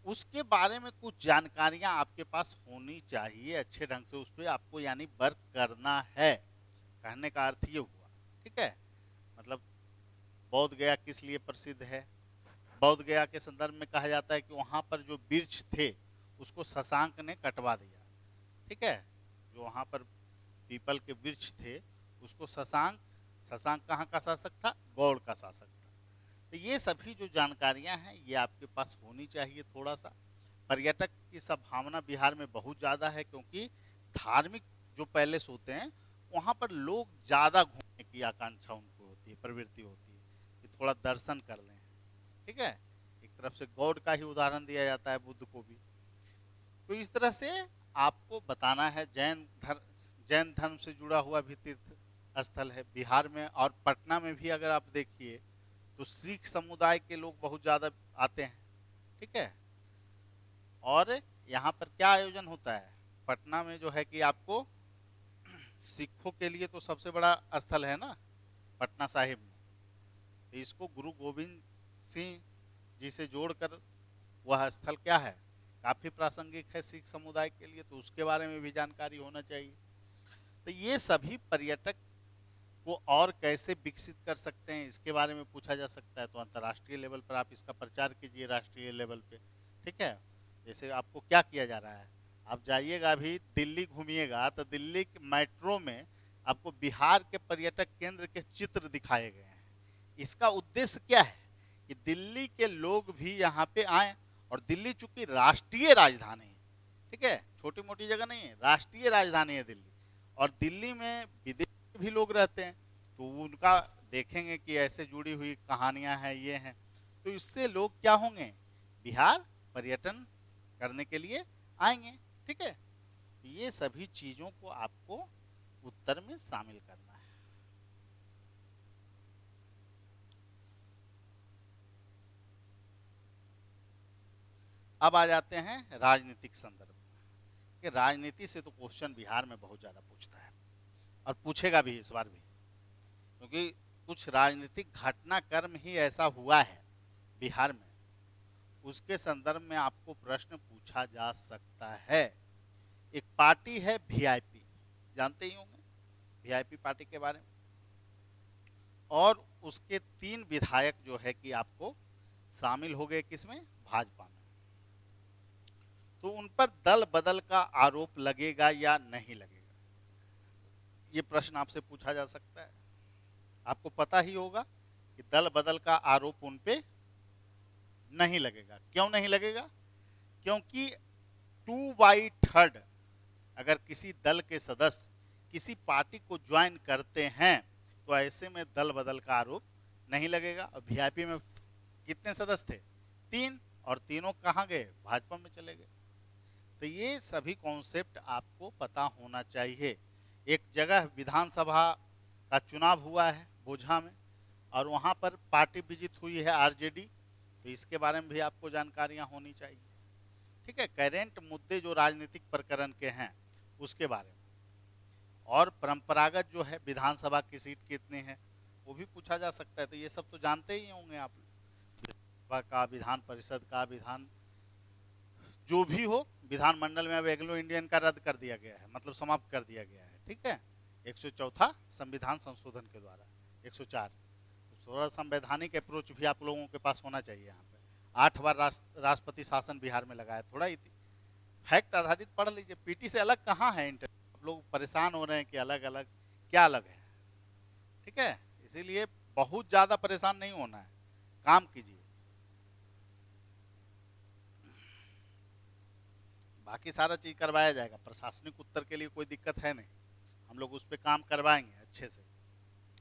उसके बारे में कुछ जानकारियां आपके पास होनी चाहिए अच्छे ढंग से, उस पर आपको यानी वर्क करना है। कहने का अर्थ ये हुआ, ठीक है। मतलब बौद्ध गया किस लिए प्रसिद्ध है? बौद्ध गया के संदर्भ में कहा जाता है कि वहाँ पर जो वृक्ष थे उसको शशांक ने कटवा दिया, ठीक है। जो वहाँ पर पीपल के वृक्ष थे उसको शशांक, शशांक कहाँ का शासक था? गौड़ का शासक था। तो ये सभी जो जानकारियां हैं ये आपके पास होनी चाहिए। थोड़ा सा पर्यटक की संभावना बिहार में बहुत ज़्यादा है, क्योंकि धार्मिक जो पैलेस होते हैं वहाँ पर लोग ज़्यादा घूमने की आकांक्षा उनको होती है, प्रवृत्ति होती है कि थोड़ा दर्शन कर लें, ठीक है। एक तरफ से गौड़ का ही उदाहरण दिया जाता है, बुद्ध को भी। तो इस तरह से आपको बताना है। जैन धर्म से जुड़ा हुआ भी तीर्थ स्थल है बिहार में। और पटना में भी अगर आप देखिए तो सिख समुदाय के लोग बहुत ज़्यादा आते हैं, ठीक है। और यहाँ पर क्या आयोजन होता है पटना में, जो है कि आपको सिखों के लिए तो सबसे बड़ा स्थल है ना पटना साहिब में। तो इसको गुरु गोविंद सिंह जी से जोड़कर वह स्थल क्या है, काफ़ी प्रासंगिक है सिख समुदाय के लिए, तो उसके बारे में भी जानकारी होना चाहिए। तो ये सभी पर्यटक को और कैसे विकसित कर सकते हैं इसके बारे में पूछा जा सकता है। तो अंतर्राष्ट्रीय लेवल पर आप इसका प्रचार कीजिए, राष्ट्रीय लेवल पे, ठीक है। जैसे आपको क्या किया जा रहा है, आप जाइएगा अभी दिल्ली घूमिएगा तो दिल्ली के मेट्रो में आपको बिहार के पर्यटक केंद्र के चित्र दिखाए गए हैं। इसका उद्देश्य क्या है कि दिल्ली के लोग भी यहाँ पे आए। और दिल्ली चूंकि राष्ट्रीय राजधानी है, ठीक है, छोटी मोटी जगह नहीं है, राष्ट्रीय राजधानी है दिल्ली। और दिल्ली में विदेश भी लोग रहते हैं, तो उनका देखेंगे कि ऐसे जुड़ी हुई कहानियां हैं, ये हैं, तो इससे लोग क्या होंगे, बिहार पर्यटन करने के लिए आएंगे, ठीक है। ये सभी चीज़ों को आपको उत्तर में शामिल करना है। अब आ जाते हैं राजनीतिक संदर्भ में कि राजनीति से तो क्वेश्चन बिहार में बहुत ज़्यादा पूछता है और पूछेगा भी इस बार भी, क्योंकि कुछ राजनीतिक घटनाक्रम ही ऐसा हुआ है बिहार में, उसके संदर्भ में आपको प्रश्न पूछा जा सकता है। एक पार्टी है वीआईपी, जानते ही होंगे वीआईपी पार्टी के बारे में। और उसके 3 विधायक जो है कि आपको शामिल हो गए किसमें, भाजपा में। तो उन पर दल बदल का आरोप लगेगा या नहीं लगेगा, ये प्रश्न आपसे पूछा जा सकता है। आपको पता ही होगा कि दल बदल का आरोप उन पे नहीं लगेगा। क्यों नहीं लगेगा? क्योंकि 2/3 अगर किसी दल के सदस्य किसी पार्टी को ज्वाइन करते हैं तो ऐसे में दल बदल का आरोप नहीं लगेगा। और वीआईपी में कितने सदस्य थे? 3, और तीनों कहाँ गए? भाजपा में चले गए। तो ये सभी कॉन्सेप्ट आपको पता होना चाहिए। एक जगह विधानसभा का चुनाव हुआ है बोझा में, और वहाँ पर पार्टी विजित हुई है आरजेडी, तो इसके बारे में भी आपको जानकारियाँ होनी चाहिए। ठीक है, करेंट मुद्दे जो राजनीतिक प्रकरण के हैं उसके बारे में, और परंपरागत जो है विधानसभा की सीट कितनी है वो भी पूछा जा सकता है। तो ये सब तो जानते ही होंगे आप, विधानसभा का, विधान परिषद का, विधान जो भी हो, विधानमंडल में अब एंग्लो इंडियन का रद्द कर दिया गया है, मतलब समाप्त कर दिया गया है। ठीक है, 104 संविधान संशोधन के द्वारा 104। तो थोड़ा संवैधानिक अप्रोच भी आप लोगों के पास होना चाहिए। यहाँ पे 8 बार राष्ट्रपति शासन बिहार में लगाया, थोड़ा ही फैक्ट आधारित पढ़ लीजिए। पीटी से अलग कहाँ है इंटर, आप लोग परेशान हो रहे हैं कि अलग अलग, क्या अलग है? ठीक है, इसीलिए बहुत ज़्यादा परेशान नहीं होना है, काम कीजिए। बाकी सारा चीज़ करवाया जाएगा, प्रशासनिक उत्तर के लिए कोई दिक्कत है नहीं, हम लोग उस पर काम करवाएंगे अच्छे से।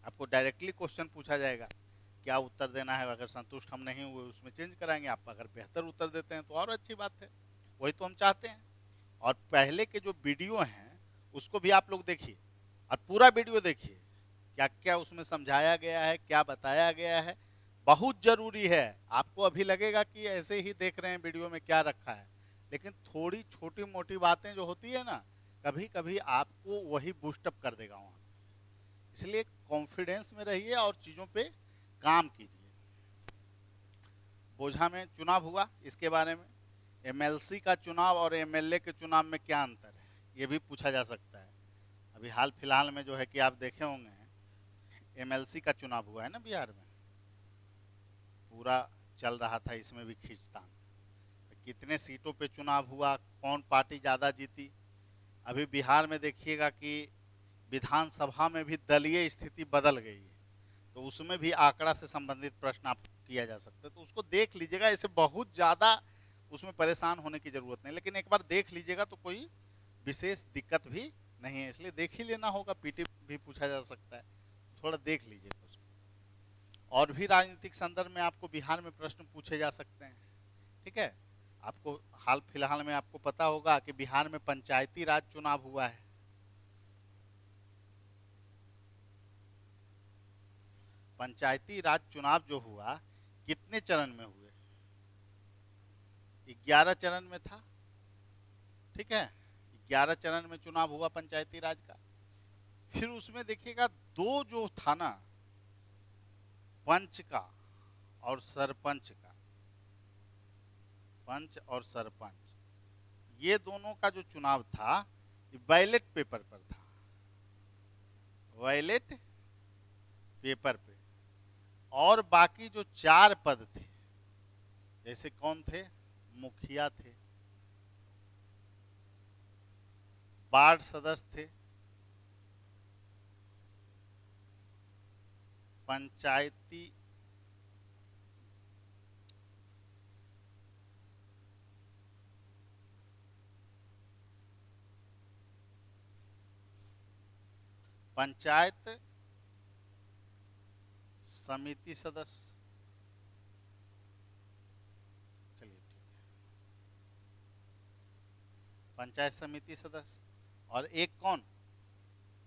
आपको डायरेक्टली क्वेश्चन पूछा जाएगा, क्या उत्तर देना है, अगर संतुष्ट हम नहीं हुए उसमें चेंज कराएंगे। आप अगर बेहतर उत्तर देते हैं तो और अच्छी बात है, वही तो हम चाहते हैं। और पहले के जो वीडियो हैं उसको भी आप लोग देखिए, और पूरा वीडियो देखिए, क्या क्या उसमें समझाया गया है, क्या बताया गया है, बहुत ज़रूरी है। आपको अभी लगेगा कि ऐसे ही देख रहे हैं वीडियो में क्या रखा है, लेकिन थोड़ी छोटी मोटी बातें जो होती है ना, कभी कभी आपको वही बूस्टअप कर देगा वहाँ। इसलिए कॉन्फिडेंस में रहिए और चीज़ों पे काम कीजिए। बोझा में चुनाव हुआ, इसके बारे में, एमएलसी का चुनाव और एमएलए के चुनाव में क्या अंतर है, ये भी पूछा जा सकता है। अभी हाल फिलहाल में जो है कि आप देखे होंगे एमएलसी का चुनाव हुआ है ना बिहार में, पूरा चल रहा था इसमें भी खींचतान, तो कितने सीटों पे चुनाव हुआ, कौन पार्टी ज़्यादा जीती। अभी बिहार में देखिएगा कि विधानसभा में भी दलीय स्थिति बदल गई है, तो उसमें भी आंकड़ा से संबंधित प्रश्न आप किया जा सकता है, तो उसको देख लीजिएगा। इसे बहुत ज़्यादा उसमें परेशान होने की ज़रूरत नहीं, लेकिन एक बार देख लीजिएगा तो कोई विशेष दिक्कत भी नहीं है, इसलिए देख ही लेना होगा। पीटी भी पूछा जा सकता है, थोड़ा देख लीजिएगा उसको। और भी राजनीतिक संदर्भ में आपको बिहार में प्रश्न पूछे जा सकते हैं। ठीक है, आपको हाल फिलहाल में आपको पता होगा कि बिहार में पंचायती राज चुनाव हुआ है। पंचायती राज चुनाव जो हुआ, कितने चरण में हुए? 11 चरण में था। ठीक है, 11 चरण में चुनाव हुआ पंचायती राज का। फिर उसमें देखिएगा दो जो था ना, पंच का और सरपंच का, पंच और सरपंच, ये दोनों का जो चुनाव था ये बैलेट पेपर पर था, बैलेट पेपर पे। और बाकी जो 4 पद थे, जैसे कौन थे, मुखिया थे, वार्ड सदस्य थे, पंचायती पंचायत समिति सदस्य, चलिए ठीक है, पंचायत समिति सदस्य। और एक कौन,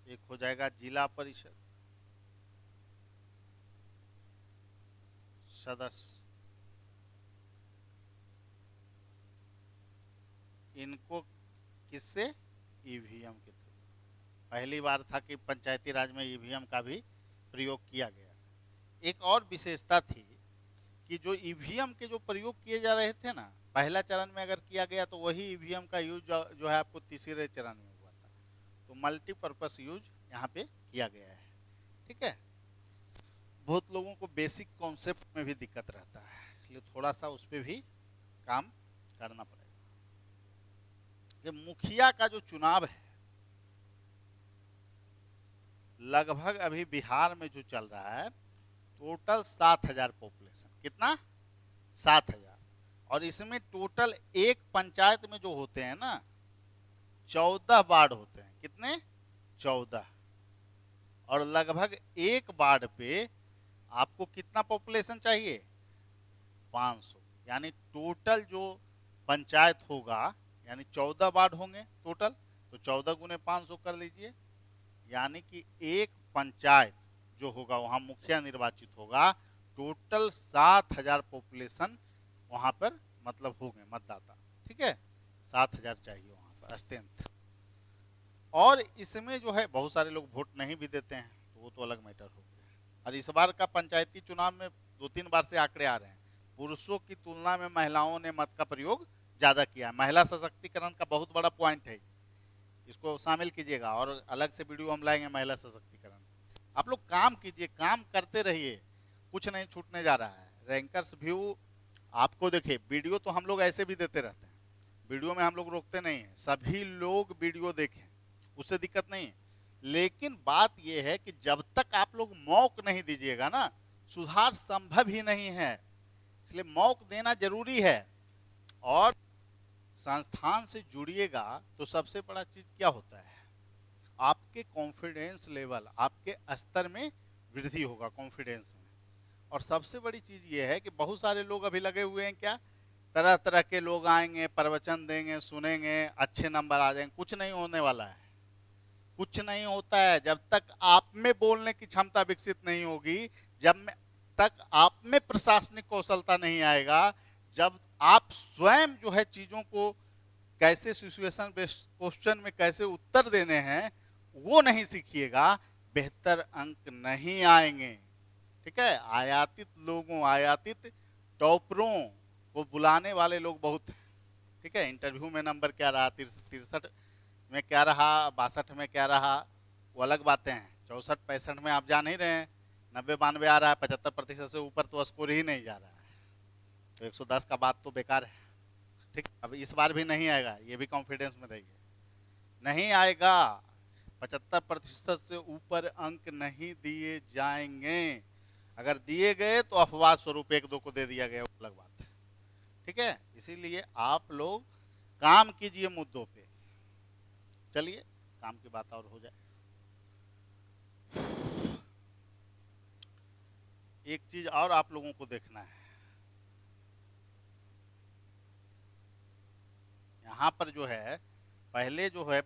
एक हो जाएगा जिला परिषद सदस्य। इनको किससे? ईवीएम के थ्रू। पहली बार था कि पंचायती राज में ईवीएम का भी प्रयोग किया गया। एक और विशेषता थी कि जो ईवीएम के जो प्रयोग किए जा रहे थे ना, पहला चरण में अगर किया गया तो वही ईवीएम का यूज जो है आपको तीसरे चरण में हुआ था। तो मल्टीपर्पस यूज यहाँ पे किया गया है। ठीक है, बहुत लोगों को बेसिक कॉन्सेप्ट में भी दिक्कत रहता है, इसलिए थोड़ा सा उस पर भी काम करना पड़ेगा। कि मुखिया का जो चुनाव है, लगभग अभी बिहार में जो चल रहा है, टोटल 7,000 पॉपुलेशन, कितना? 7,000। और इसमें टोटल एक पंचायत में जो होते हैं ना, 14 वार्ड होते हैं। कितने? 14। और लगभग एक वार्ड पे आपको कितना पॉपुलेशन चाहिए? 500। यानी टोटल जो पंचायत होगा, यानी 14 वार्ड होंगे टोटल, तो 14 गुने 500 कर लीजिए। यानी कि एक पंचायत जो होगा वहां मुखिया निर्वाचित होगा, टोटल 7,000 पॉपुलेशन वहां पर मतलब होंगे मतदाता। ठीक है, 7,000 चाहिए वहां पर स्ट्रेंथ। और इसमें जो है बहुत सारे लोग वोट नहीं भी देते हैं, तो वो तो अलग मैटर हो गया। और इस बार का पंचायती चुनाव में 2-3 बार से आंकड़े आ रहे हैं, पुरुषों की तुलना में महिलाओं ने मत का प्रयोग ज़्यादा किया है। महिला सशक्तिकरण का बहुत बड़ा पॉइंट है, इसको शामिल कीजिएगा, और अलग से वीडियो हम लाएंगे महिला सशक्तिकरण। आप लोग काम कीजिए, काम करते रहिए, कुछ नहीं छूटने जा रहा है। रैंकर्स व्यू आपको देखिए, वीडियो तो हम लोग ऐसे भी देते रहते हैं, वीडियो में हम लोग रोकते नहीं हैं, सभी लोग वीडियो देखें, उससे दिक्कत नहीं है। लेकिन बात यह है कि जब तक आप लोग मौक नहीं दीजिएगा ना, सुधार संभव ही नहीं है। इसलिए मौक देना जरूरी है। और संस्थान से जुड़िएगा तो सबसे बड़ा चीज क्या होता है? आपके कॉन्फिडेंस लेवल, आपके स्तर में वृद्धि होगा, कॉन्फिडेंस में। और सबसे बड़ी चीज ये है कि बहुत सारे लोग अभी लगे हुए हैं, क्या तरह तरह के लोग आएंगे, प्रवचन देंगे, सुनेंगे, अच्छे नंबर आ जाएंगे। कुछ नहीं होने वाला है, कुछ नहीं होता है जब तक आप में बोलने की क्षमता विकसित नहीं होगी, जब तक आप में प्रशासनिक कौशलता नहीं आएगा, जब आप स्वयं जो है चीजों को कैसे सिचुएशन बेस्ड क्वेश्चन में कैसे उत्तर देने हैं वो नहीं सीखिएगा, बेहतर अंक नहीं आएंगे। ठीक है, आयातित लोगों, आयातित टॉपरों को बुलाने वाले लोग बहुत हैं। ठीक है, इंटरव्यू में नंबर क्या रहा, 63 में क्या रहा, 62 में क्या रहा, वो अलग बातें हैं। 64-65 में आप जा नहीं रहे हैं, 90-92 आ रहा है, 75% से ऊपर तो स्कोर ही नहीं जा रहा है, तो 110 का बात तो बेकार है। ठीक, अब इस बार भी नहीं आएगा, ये भी कॉन्फिडेंस में रहिए, नहीं आएगा। 75% से ऊपर अंक नहीं दिए जाएंगे। अगर दिए गए तो अफवाह स्वरूप 1-2 को दे दिया गया, अलग बात है। ठीक है, इसीलिए आप लोग काम कीजिए मुद्दों पे। चलिए काम की बात और हो जाए। एक चीज और आप लोगों को देखना है, यहाँ पर जो है पहले जो है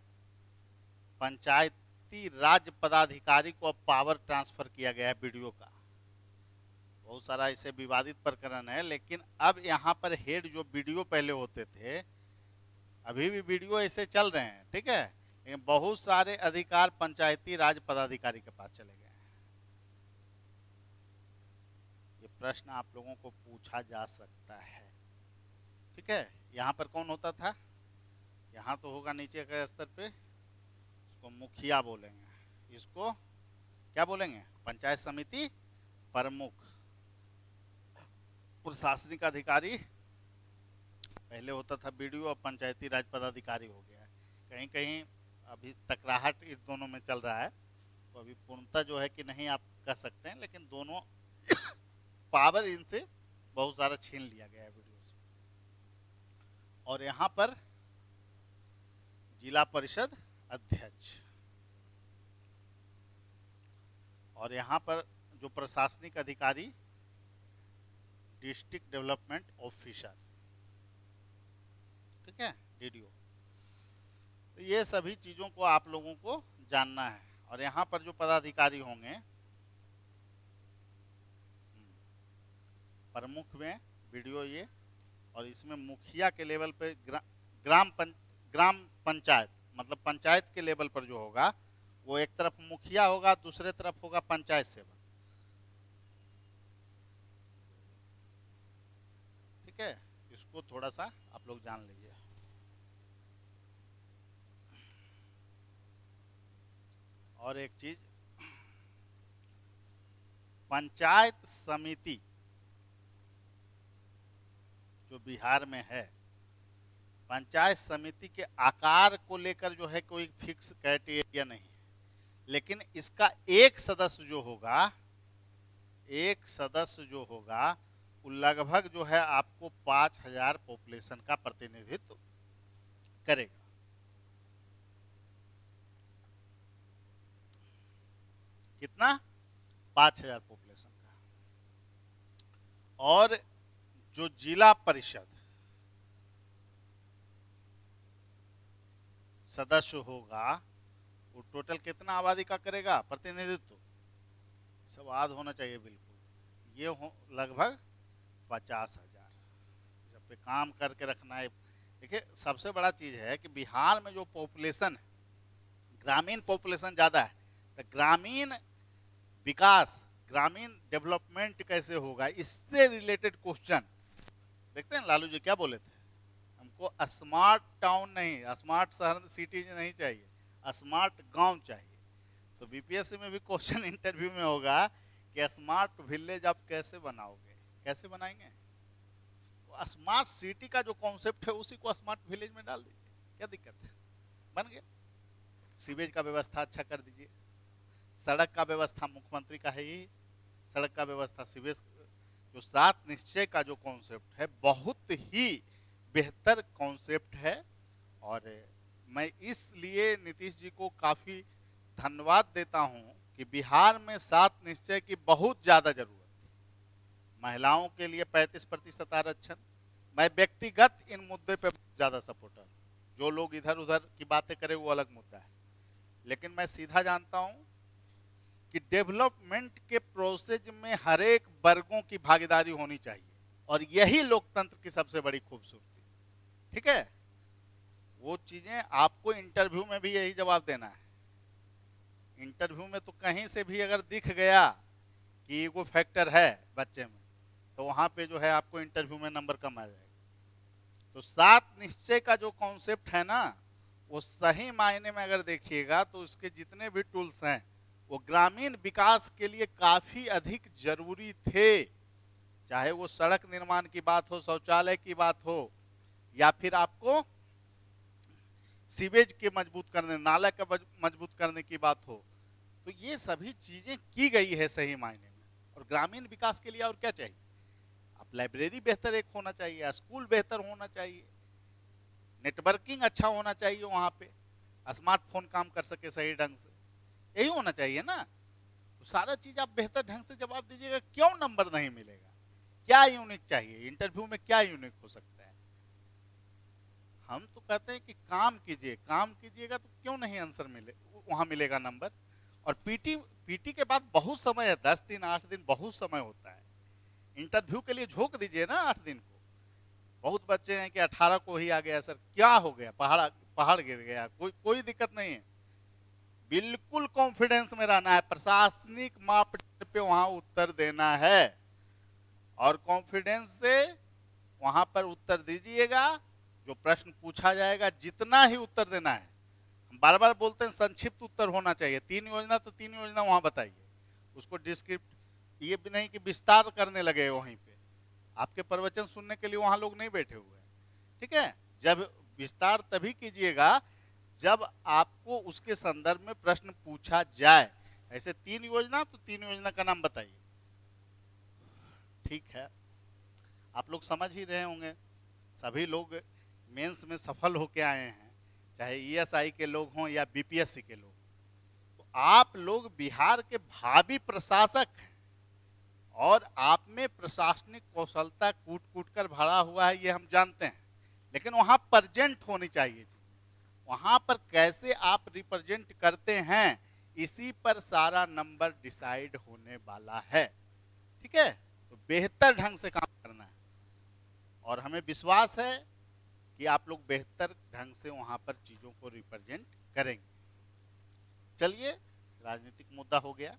पंचायती राज पदाधिकारी को अब पावर ट्रांसफर किया गया है वीडियो का। बहुत सारा इसे विवादित प्रकरण है, लेकिन अब यहाँ पर हेड जो वीडियो पहले होते थे, अभी भी वीडियो ऐसे चल रहे हैं, ठीक है, लेकिन बहुत सारे अधिकार पंचायती राज पदाधिकारी के पास चले गए हैं। ये प्रश्न आप लोगों को पूछा जा सकता है। ठीक है, यहाँ पर कौन होता था? यहाँ तो होगा नीचे के स्तर पे, इसको मुखिया बोलेंगे, इसको क्या बोलेंगे? पंचायत समिति प्रमुख। प्रशासनिक अधिकारी पहले होता था बीडीओ, अब पंचायती राज पदाधिकारी हो गया है। कहीं कहीं अभी तकराहट इन दोनों में चल रहा है, तो अभी पूर्णतः जो है कि नहीं आप कह सकते हैं, लेकिन दोनों पावर इनसे बहुत सारा छीन लिया गया है वीडियो से। और यहाँ पर जिला परिषद अध्यक्ष, और यहाँ पर जो प्रशासनिक अधिकारी डिस्ट्रिक्ट डेवलपमेंट ऑफिसर। ठीक है, डीडीओ। तो ये सभी चीज़ों को आप लोगों को जानना है। और यहाँ पर जो पदाधिकारी होंगे, प्रमुख में वीडियो ये, और इसमें मुखिया के लेवल पे ग्राम पंचायत, मतलब पंचायत के लेवल पर जो होगा वो एक तरफ मुखिया होगा, दूसरे तरफ होगा पंचायत सेवक। ठीक है, इसको थोड़ा सा आप लोग जान लीजिए। और एक चीज, पंचायत समिति जो बिहार में है, पंचायत समिति के आकार को लेकर जो है कोई फिक्स क्राइटेरिया नहीं है, लेकिन इसका एक सदस्य जो होगा वो लगभग जो है आपको 5000 पॉपुलेशन का प्रतिनिधित्व करेगा। कितना? 5000 पॉपुलेशन का। और जो जिला परिषद सदस्य होगा वो टोटल कितना आबादी का करेगा प्रतिनिधित्व? सवाद होना चाहिए बिल्कुल, ये हो लगभग 50,000। जब पे काम करके रखना है। देखिए सबसे बड़ा चीज़ है कि बिहार में जो पॉपुलेशन है, ग्रामीण पॉपुलेशन ज़्यादा है, तो ग्रामीण विकास, ग्रामीण डेवलपमेंट कैसे होगा, इससे रिलेटेड क्वेश्चन देखते हैं। लालू जी क्या बोले थे, हमको स्मार्ट टाउन नहीं, स्मार्ट शहर सिटी नहीं चाहिए, स्मार्ट गांव चाहिए। तो बीपीएससी में भी क्वेश्चन इंटरव्यू में होगा कि स्मार्ट विलेज आप कैसे बनाओगे, कैसे बनाएंगे? तो स्मार्ट सिटी का जो कॉन्सेप्ट है उसी को स्मार्ट विलेज में डाल दीजिए, क्या दिक्कत है, बन गया। सीवेज का व्यवस्था अच्छा कर दीजिए, सड़क का व्यवस्था मुख्यमंत्री का है ही, सड़क का व्यवस्था, सीवेज, जो 7 निश्चय का जो कॉन्सेप्ट है बहुत ही बेहतर कॉन्सेप्ट है। और मैं इसलिए नीतीश जी को काफ़ी धन्यवाद देता हूं कि बिहार में 7 निश्चय की बहुत ज़्यादा जरूरत थी। महिलाओं के लिए 35% आरक्षण, मैं व्यक्तिगत इन मुद्दे पे ज़्यादा सपोर्टर, जो लोग इधर उधर की बातें करें वो अलग मुद्दा है, लेकिन मैं सीधा जानता हूं कि डेवलपमेंट के प्रोसेस में हर एक वर्गों की भागीदारी होनी चाहिए, और यही लोकतंत्र की सबसे बड़ी खूबसूरती। ठीक है, वो चीजें आपको इंटरव्यू में भी यही जवाब देना है। इंटरव्यू में तो कहीं से भी अगर दिख गया कि ईगो फैक्टर है बच्चे में, तो वहां पे जो है आपको इंटरव्यू में नंबर कम आ जाएगा। तो 7 निश्चय का जो कॉन्सेप्ट है ना, वो सही मायने में अगर देखिएगा तो उसके जितने भी टूल्स हैं वो ग्रामीण विकास के लिए काफी अधिक जरूरी थे। चाहे वो सड़क निर्माण की बात हो, शौचालय की बात हो, या फिर आपको सीवेज के मजबूत करने, नाला का मजबूत करने की बात हो, तो ये सभी चीजें की गई है सही मायने में। और ग्रामीण विकास के लिए और क्या चाहिए? आप लाइब्रेरी बेहतर एक होना चाहिए, स्कूल बेहतर होना चाहिए, नेटवर्किंग अच्छा होना चाहिए, वहां पे स्मार्टफोन काम कर सके सही ढंग से, यही होना चाहिए ना। तो सारा चीज आप बेहतर ढंग से जवाब दीजिएगा, क्यों नंबर नहीं मिलेगा? क्या यूनिक चाहिए इंटरव्यू में, क्या यूनिक हो सकता है? हम तो कहते हैं कि काम कीजिए, काम कीजिएगा तो क्यों नहीं आंसर मिले, वहां मिलेगा नंबर। और पीटी के बाद बहुत समय है, 10 दिन 8 दिन बहुत समय होता है। इंटरव्यू के लिए झोंक दीजिए ना 8 दिन को। बहुत बच्चे हैं कि 18 को ही आ गया सर, क्या हो गया, पहाड़ गिर गया, कोई दिक्कत नहीं है। बिल्कुल कॉन्फिडेंस में रहना है, प्रशासनिक मापदंड पे वहां उत्तर देना है, और कॉन्फिडेंस से वहां पर उत्तर दीजिएगा। जो प्रश्न पूछा जाएगा जितना ही उत्तर देना है, हम बार बार बोलते हैं संक्षिप्त उत्तर होना चाहिए। 3 योजना तो 3 योजना वहां बताइए, उसको डिस्क्रिप्ट, ये भी नहीं कि विस्तार करने लगे वहीं पे। आपके प्रवचन सुनने के लिए वहां लोग नहीं बैठे हुए हैं, ठीक है। जब विस्तार तभी कीजिएगा जब आपको उसके संदर्भ में प्रश्न पूछा जाए। ऐसे 3 योजना तो 3 योजना का नाम बताइए, ठीक है। आप लोग समझ ही रहे होंगे, सभी लोग मेंस में सफल होके आए हैं, चाहे ईएसआई के लोग हों या बीपीएससी के लोग। तो आप लोग बिहार के भावी प्रशासक हैं, और आप में प्रशासनिक कौशलता कूट कूट कर भरा हुआ है, ये हम जानते हैं, लेकिन वहां प्रेजेंट होनी चाहिए। वहां पर कैसे आप रिप्रेजेंट करते हैं, इसी पर सारा नंबर डिसाइड होने वाला है, ठीक है। तो बेहतर ढंग से काम करना है, और हमें विश्वास है कि आप लोग बेहतर ढंग से वहां पर चीजों को रिप्रेजेंट करेंगे। चलिए, राजनीतिक मुद्दा हो गया।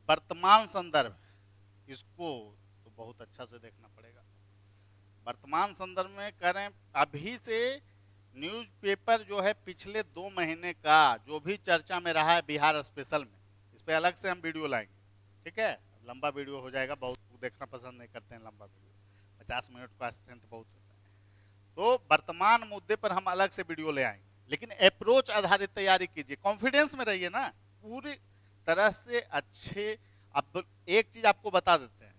वर्तमान संदर्भ, इसको तो बहुत अच्छा से देखना पड़ेगा। वर्तमान संदर्भ में कह रहे हैं, अभी से न्यूज़पेपर जो है पिछले 2 महीने का जो भी चर्चा में रहा है बिहार स्पेशल में, इस पे अलग से हम वीडियो लाएंगे। ठीक है, लंबा वीडियो हो जाएगा, बहुत लोग देखना पसंद नहीं करते हैं लंबा वीडियो, 50 मिनट का स्ट्रेंथ बहुत होता है। तो वर्तमान मुद्दे पर हम अलग से वीडियो ले आएंगे, लेकिन अप्रोच आधारित तैयारी कीजिए, कॉन्फिडेंस में रहिए ना पूरी तरह से अच्छे। अब एक चीज आपको बता देते हैं,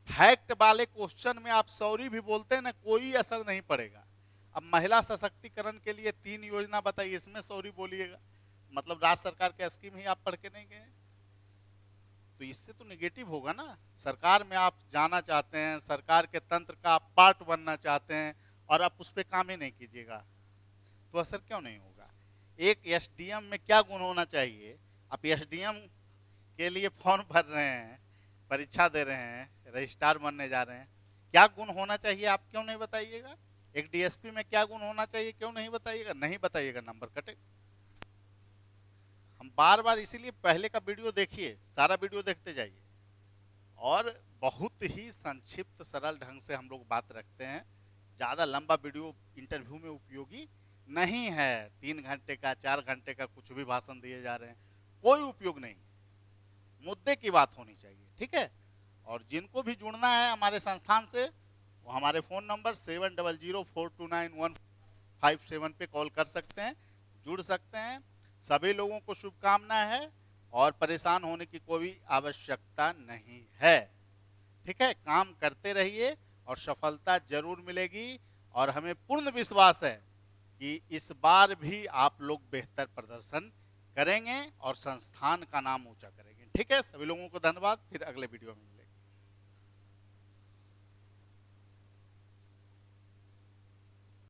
फैक्ट वाले क्वेश्चन में आप सॉरी भी बोलते हैं ना, कोई असर नहीं पड़ेगा। अब महिला सशक्तिकरण के लिए 3 योजना बताइए, इसमें सॉरी बोलिएगा, मतलब राज्य सरकार के स्कीम ही आप पढ़ के नहीं गए, तो इससे तो निगेटिव होगा ना। सरकार में आप जाना चाहते हैं, सरकार के तंत्र का आप पार्ट बनना चाहते हैं, और आप उस पर काम ही नहीं कीजिएगा, तो असर क्यों नहीं होगा। एक एसडीएम में क्या गुण होना चाहिए, आप एसडीएम के लिए फॉर्म भर रहे हैं, परीक्षा दे रहे हैं, रजिस्ट्रार बनने जा रहे हैं, क्या गुण होना चाहिए आप क्यों नहीं बताइएगा। एक डीएसपी में क्या गुण होना चाहिए क्यों नहीं बताइएगा, नहीं बताइएगा नंबर कटेगा। हम बार बार इसीलिए पहले का वीडियो देखिए, सारा वीडियो देखते जाइए, और बहुत ही संक्षिप्त सरल ढंग से हम लोग बात रखते हैं। ज़्यादा लंबा वीडियो इंटरव्यू में उपयोगी नहीं है, 3 घंटे का 4 घंटे का कुछ भी भाषण दिए जा रहे हैं, कोई उपयोग नहीं, मुद्दे की बात होनी चाहिए, ठीक है। और जिनको भी जुड़ना है हमारे संस्थान से, वो हमारे फ़ोन नंबर 7004291557 पे कॉल कर सकते हैं, जुड़ सकते हैं। सभी लोगों को शुभकामनाएं है, और परेशान होने की कोई आवश्यकता नहीं है, ठीक है। काम करते रहिए और सफलता जरूर मिलेगी, और हमें पूर्ण विश्वास है कि इस बार भी आप लोग बेहतर प्रदर्शन करेंगे और संस्थान का नाम ऊंचा करेंगे, ठीक है। सभी लोगों को धन्यवाद, फिर अगले वीडियो में।